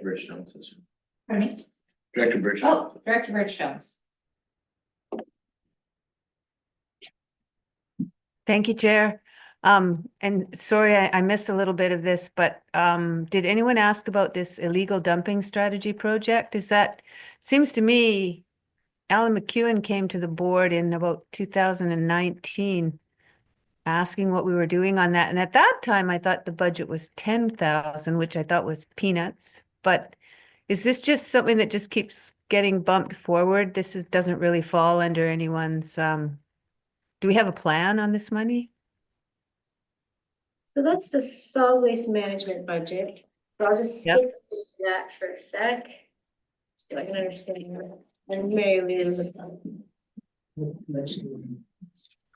Bridgestone's this one. pardon me? Director Bridgestone. Oh, Director Bridgestone's. Thank you, Chair. And sorry, I missed a little bit of this, but did anyone ask about this illegal dumping strategy project? Seems to me, Alan McEwen came to the board in about 2019 asking what we were doing on that. And at that time, I thought the budget was 10,000, which I thought was peanuts. But is this just something that just keeps getting bumped forward? Doesn't really fall under anyone's, do we have a plan on this money? So that's the solid waste management budget. So I'll just Yep. skip that for a sec. So I can understand. And Mary Liz.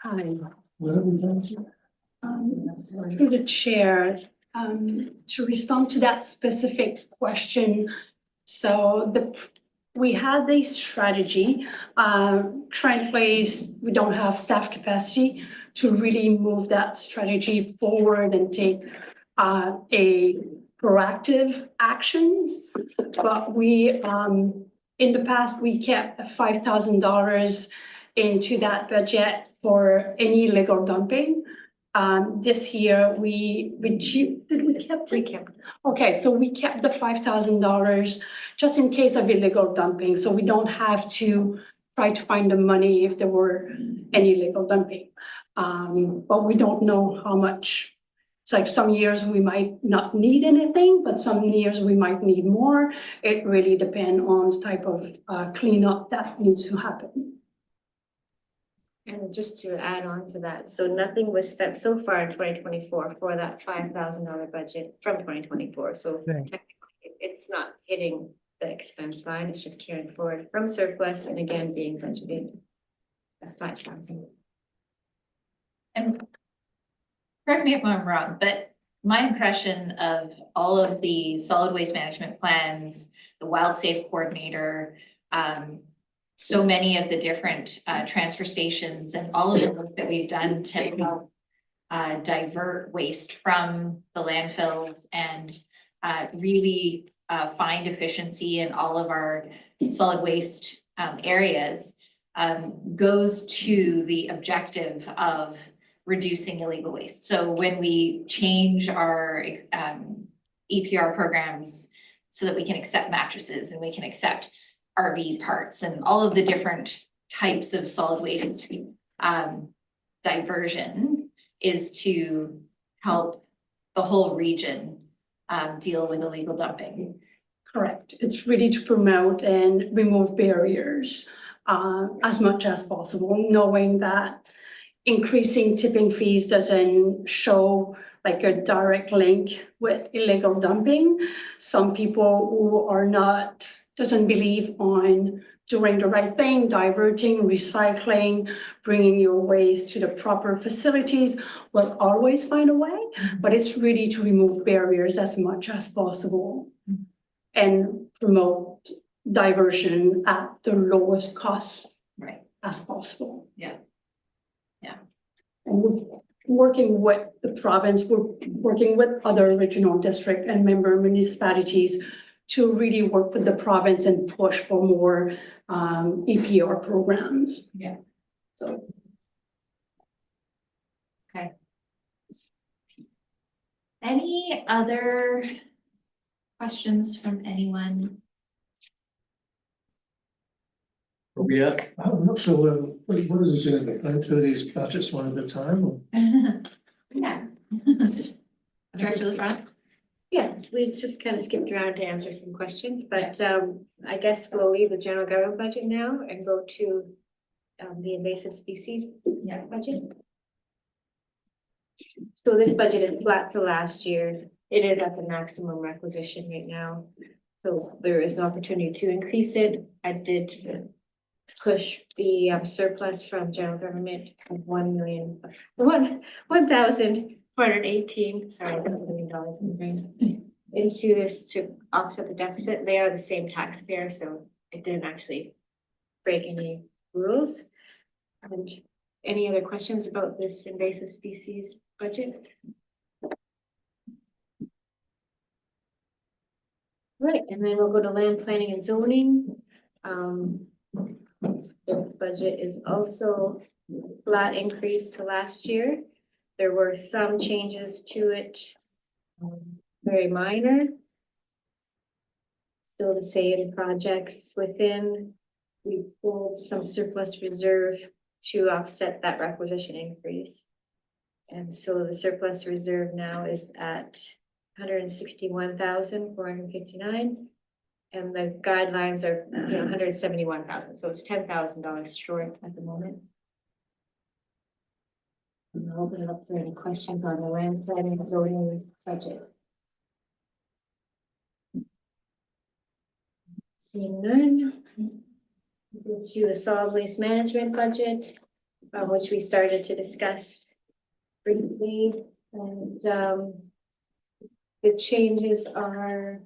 Hi. Through the chair, to respond to that specific question. So we had a strategy, currently we don't have staff capacity to really move that strategy forward and take a proactive action. But we, in the past, we kept $5,000 into that budget for any illegal dumping. This year we reduced, did we kept it? We kept. Okay, so we kept the $5,000 just in case of illegal dumping, so we don't have to try to find the money if there were any illegal dumping. But we don't know how much. It's like some years we might not need anything, but some years we might need more. It really depends on the type of cleanup that needs to happen. And just to add on to that, so nothing was spent so far in 2024 for that $5,000 budget from 2024. So technically it's not hitting the expense line, it's just carrying forward from surplus and again being budgeted. That's 5,000. And correct me if I'm wrong, but my impression of all of the solid waste management plans, the wild safe coordinator, so many of the different transfer stations and all of the work that we've done to help divert waste from the landfills and really find efficiency in all of our solid waste areas goes to the objective of reducing illegal waste. So when we change our EPR programs so that we can accept mattresses and we can accept RV parts and all of the different types of solid waste diversion is to help the whole region deal with illegal dumping. Correct. It's really to promote and remove barriers as much as possible, knowing that increasing tipping fees doesn't show like a direct link with illegal dumping. Some people who are not doesn't believe on doing the right thing, diverting, recycling, bringing your waste to the proper facilities, will always find a way, but it's really to remove barriers as much as possible and promote diversion at the lowest cost Right. as possible. Yeah. Yeah. And we're working with the province, we're working with other regional district and member municipalities to really work with the province and push for more EPR programs. Yeah. So. Okay. Any other questions from anyone? Yeah. So, what is this, going through these budgets one at a time? Or? Yeah. Director LaFrance? Yeah, we just kind of skipped around to answer some questions, but I guess we'll leave the general government budget now and go to the invasive species budget. So this budget is flat for last year. It is at the maximum requisition right now. So there is an opportunity to increase it. I did push the surplus from general government of $1,418, sorry, $1 million in the brain, into this to offset the deficit. They are the same taxpayer, so it didn't actually break any rules. And any other questions about this invasive species budget? Right, and then we'll go to land planning and zoning. The budget is also flat increase to last year. There were some changes to it, very minor. Still the same projects within. We pulled some surplus reserve to offset that requisition increase. And so the surplus reserve now is at 161,459. And the guidelines are 171,000, so it's $10,000 short at the moment. And I'll open it up for any questions on the land planning and zoning budget. Seeing none. We'll go to the solid waste management budget, which we started to discuss briefly, and the changes are.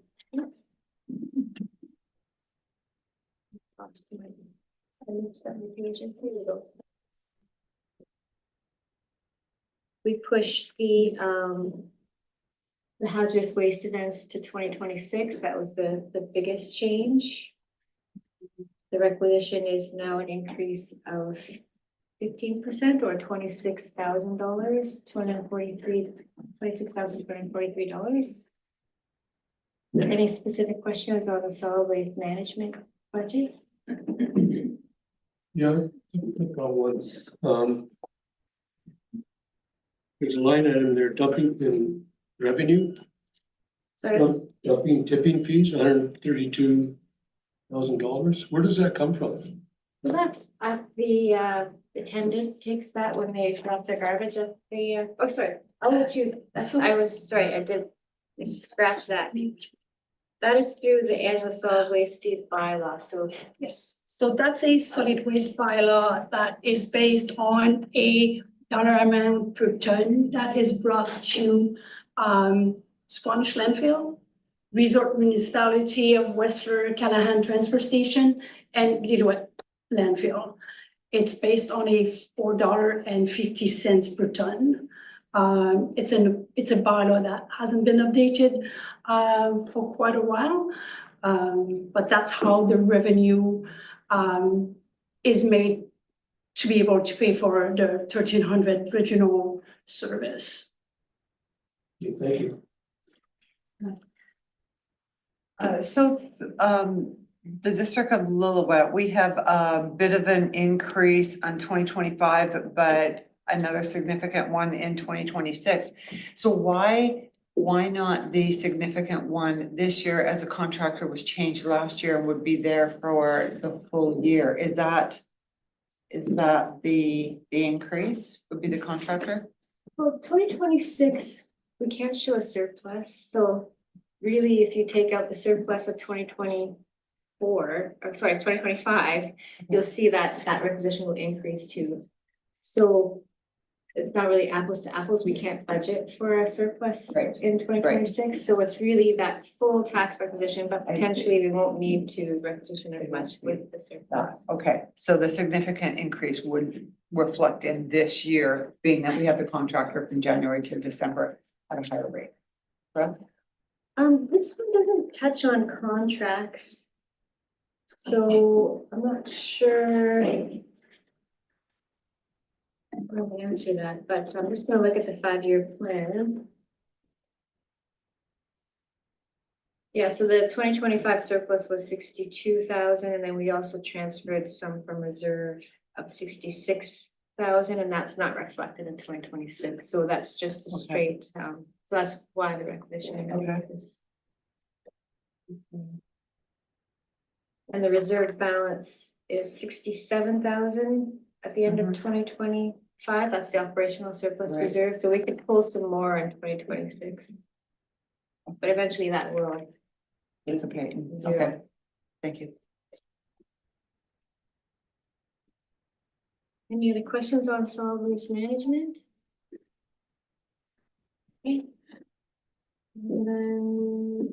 We pushed the hazardous waste events to 2026. That was the biggest change. The requisition is now an increase of 15% or $26,000, $26,243. Any specific questions on the solid waste management budget? Yeah, I got one. There's a line item there, dumping in revenue. Sorry. Dumping tipping fees, $132,000. Where does that come from? Well, that's the attendant takes that when they drop their garbage at the, oh, sorry, I'll let you, I did scratch that. That is through the annual solid waste fees bylaw, so. Yes, so that's a solid waste bylaw that is based on a dollar amount per ton that is brought to Squamish landfill, Resort Municipality of Whistler, Callahan Transfer Station, and Lillooet landfill. It's based on a $4.50 per ton. It's a bylaw that hasn't been updated for quite a while, but that's how the revenue is made to be able to pay for the 1,300 regional service. Yeah, thank you. The District of Lillooet, we have a bit of an increase on 2025, but another significant one in 2026. So why not the significant one this year, as a contractor was changed last year and would be there for the full year? Is that the increase would be the contractor? Well, 2026, we can't show a surplus, so really, if you take out the surplus of 2025, 2025, you'll see that that requisition will increase too. So it's not really apples to apples. We can't budget for a surplus in 2026. So it's really that full tax requisition, but potentially we won't need to requisition as much with the surplus. Okay, so the significant increase would reflect in this year, being that we have the contractor from January to December at a higher rate. Correct? This one doesn't touch on contracts. So I'm not sure. I'll answer that, but I'm just gonna look at the 5-year plan. Yeah, so the 2025 surplus was 62,000, and then we also transferred some from reserve of 66,000, and that's not reflected in 2026. So that's just the straight, so that's why the requisition is. And the reserve balance is 67,000 at the end of 2025. That's the operational surplus reserve, so we could pull some more in 2026. But eventually that will dissipate. zero. Okay, thank you. Any other questions on solid waste management? Okay. And then,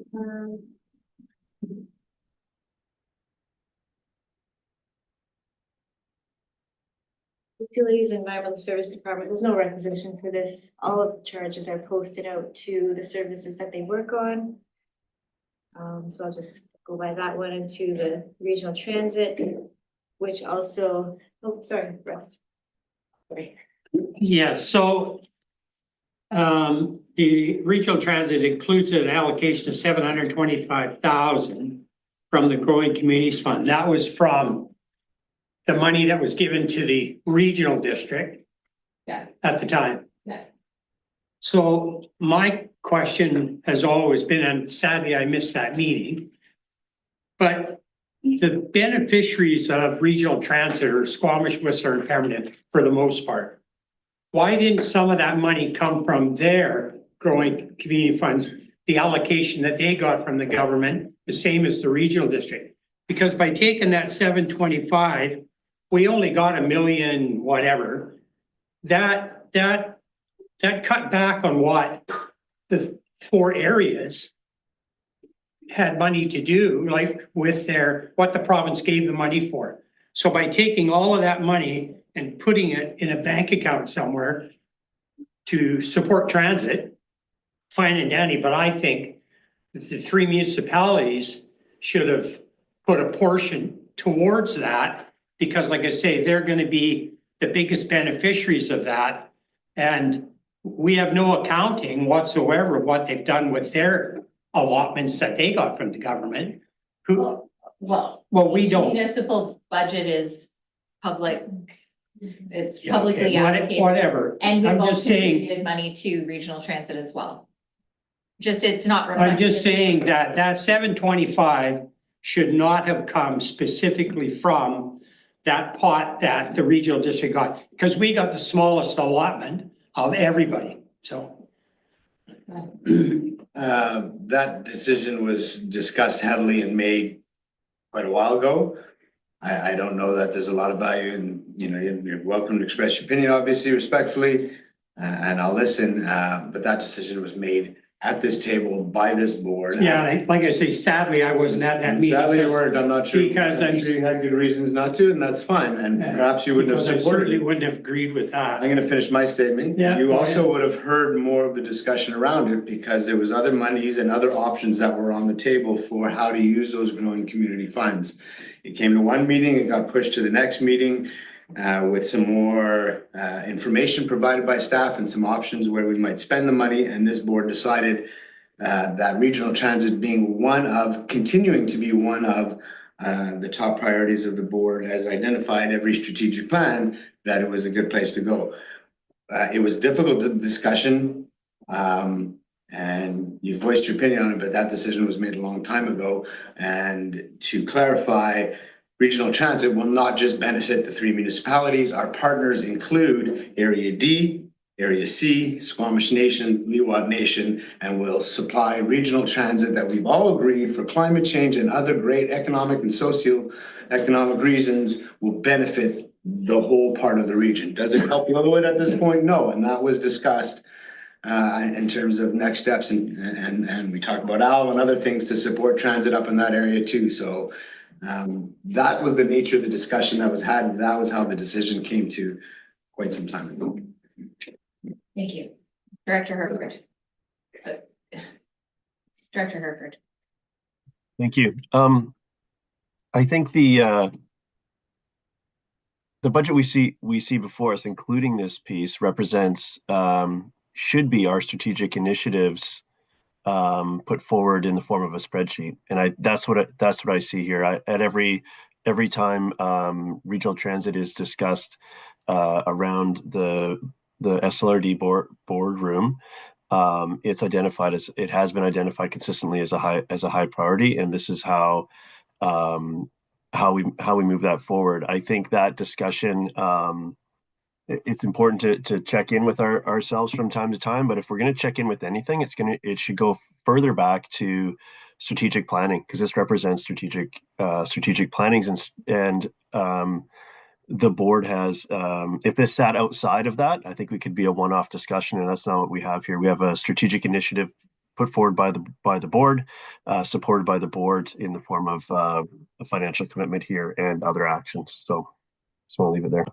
Utilities and Environmental Service Department, there's no requisition for this. All of the charges are posted out to the services that they work on. So I'll just go by that one into the regional transit, which also, oh, sorry, Russ. Sorry. Yeah, so the regional transit includes an allocation of 725,000 from the Growing Communities Fund. That was from the money that was given to the regional district at the time. So my question has always been, and sadly I missed that meeting, but the beneficiaries of regional transit are Squamish, Whistler, and Pemberton for the most part. Why didn't some of that money come from their growing community funds, the allocation that they got from the government, the same as the regional district? Because by taking that 725, we only got $1 million, whatever. That cut back on what the 4 areas had money to do, like with what the province gave the money for. So by taking all of that money and putting it in a bank account somewhere to support transit, fine and dandy, but I think the 3 municipalities should have put a portion towards that, because like I say, they're going to be the biggest beneficiaries of that. And we have no accounting whatsoever of what they've done with their allotments that they got from the government. Well, we don't. Municipal budget is public. It's Yeah, publicly okay, allocated. whatever. And we've I'm also just saying, contributed money to regional transit as well. Just, it's not I'm reflected. just saying that 725 should not have come specifically from that pot that the regional district got, because we got the smallest allotment of everybody, so. That decision was discussed heavily and made quite a while ago. I don't know that there's a lot of value in, you're welcome to express your opinion, obviously, respectfully, and I'll listen, but that decision was made at this table by this board. Yeah, like I say, sadly, I wasn't at that meeting. Sadly, you weren't, I'm not sure. Because I'm sure you had good reasons not to, and that's fine, and perhaps you wouldn't have Because I supported certainly it. wouldn't have agreed with that. I'm gonna finish my statement. Yeah, You go also ahead. would have heard more of the discussion around it, because there was other monies and other options that were on the table for how to use those growing community funds. It came to one meeting, it got pushed to the next meeting, with some more information provided by staff and some options where we might spend the money, and this board decided that regional transit being continuing to be one of the top priorities of the board, has identified every strategic plan, that it was a good place to go. It was difficult discussion, and you voiced your opinion on it, but that decision was made a long time ago. And to clarify, regional transit will not just benefit the 3 municipalities. Our partners include Area D, Area C, Squamish Nation, Lillooet Nation, and will supply regional transit that we've all agreed for climate change and other great economic and socio-economic reasons will benefit the whole part of the region. Does it help Lillooet at this point? No, and that was discussed in terms of next steps, and we talked about OWL and other things to support transit up in that area too. So that was the nature of the discussion that was had, and that was how the decision came to quite some time ago. Thank you. Director Herford. Director Herford. Thank you. I think the budget we see before us, including this piece, represents should be our strategic initiatives put forward in the form of a spreadsheet, and that's what I see here. At every time regional transit is discussed around the SLRD boardroom, it has been identified consistently as a high priority, and this is how we move that forward. I think that discussion, it's important to check in with ourselves from time to time, but if we're going to check in with anything, it should go further back to strategic planning, because this represents strategic plannings, and the board has, if this sat outside of that, I think we could be a one-off discussion, and that's not what we have here. We have a strategic initiative put forward by the board, supported by the board in the form of a financial commitment here and other actions. So I'll leave it there.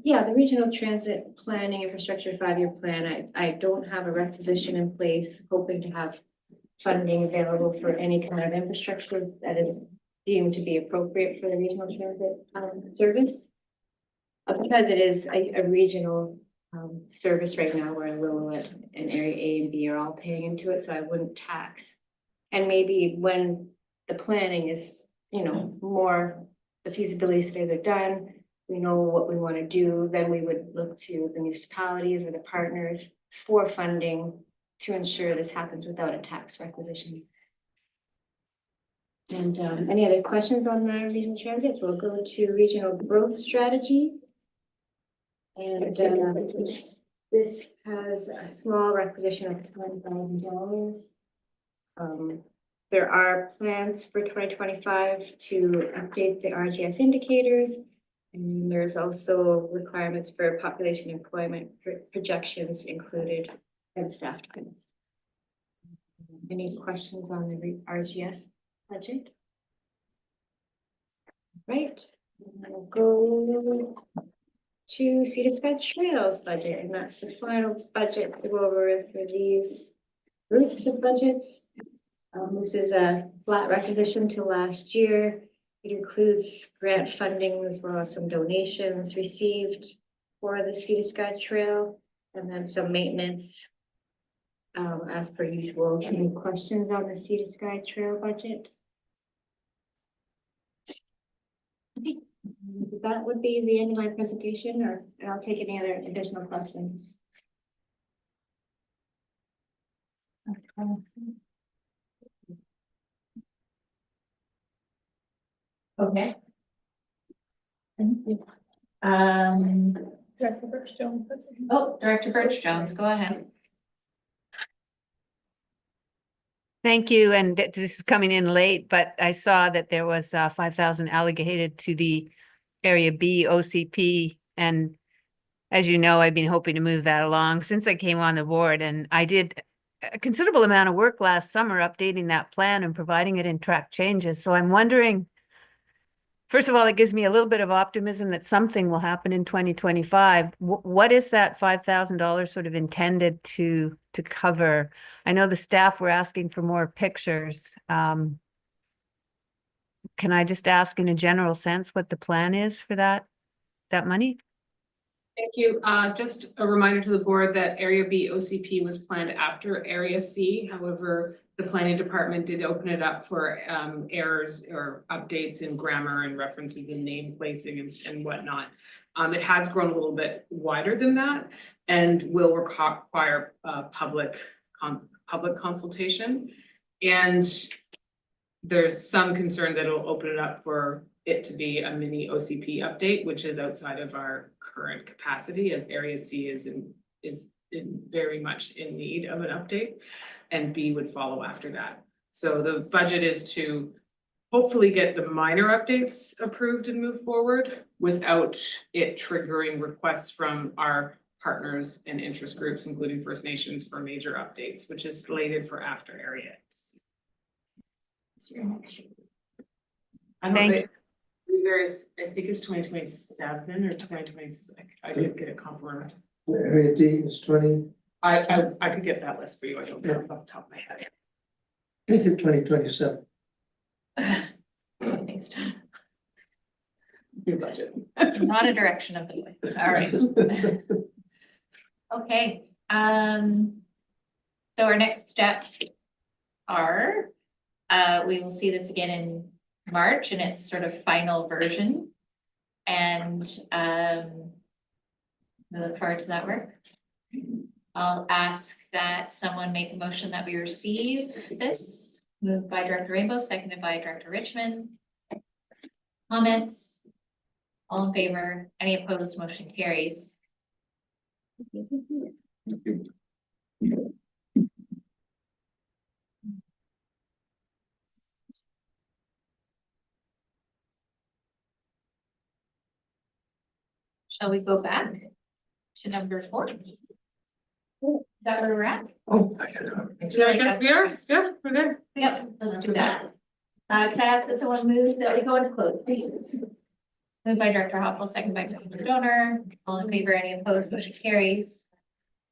Yeah, the regional transit planning infrastructure 5-year plan, I don't have a requisition in place, hoping to have funding available for any kind of infrastructure that is deemed to be appropriate for the regional transit service. Because it is a regional service right now, where Lillooet and Area A and B are all paying into it, so I wouldn't tax. And maybe when the planning is, more, the feasibility studies are done, we know what we want to do, then we would look to the municipalities or the partners for funding to ensure this happens without a tax requisition. And any other questions on the regional transit? So we'll go to regional growth strategy. And this has a small requisition of $20,000. There are plans for 2025 to update the RGS indicators. And there's also requirements for population employment projections included and staff time. Any questions on the RGS budget? Right, we'll go to Sea to Sky Trails budget, and that's the final budget to go over for these groups of budgets. This is a flat recognition to last year. It includes grant funding as well as some donations received for the Sea to Sky Trail, and then some maintenance as per usual. Any questions on the Sea to Sky Trail budget? Okay, that would be the end of my presentation, or I'll take any other additional questions. Okay. Thank you. Director Birch-Jones. Oh, Director Birch-Jones, go ahead. Thank you, and this is coming in late, but I saw that there was 5,000 allocated to the Area B OCP, and as you know, I've been hoping to move that along since I came on the board, and I did a considerable amount of work last summer updating that plan and providing it in track changes. So I'm wondering, first of all, it gives me a little bit of optimism that something will happen in 2025. What is that $5,000 sort of intended to cover? I know the staff were asking for more pictures. Can I just ask in a general sense what the plan is for that money? Thank you. Just a reminder to the board that Area B OCP was planned after Area C. However, the planning department did open it up for errors or updates in grammar and references and name placing and whatnot. It has grown a little bit wider than that and will require public consultation. And there's some concern that it'll open it up for it to be a mini OCP update, which is outside of our current capacity, as Area C is very much in need of an update, and B would follow after that. So the budget is to hopefully get the minor updates approved and move forward without it triggering requests from our partners and interest groups, including First Nations, for major updates, which is slated for after Area C. I don't know, there's, I think it's 2027 or 2026. I did get it confirmed. Area D is 20, I could get that list for you. I don't know off the top of my head. I think it's 2027. Thanks, Tom. Your budget. Not a direction of the way. All right. Okay, so our next steps are, we will see this again in March in its sort of final version. And we look forward to that work. I'll ask that someone make a motion that we receive this, moved by Director Rainbow, seconded by Director Richmond. Comments? All in favor? Any opposed? Motion carries. Shall we go back to number 4? Is that where we're at? Oh, I don't know. Yeah, I guess we are. Yeah, we're there. Yep, let's do that. Can I ask that someone move that we go into close, please? Moved by Director Hoppel, second by Director Donor. All in favor, any opposed, motion carries.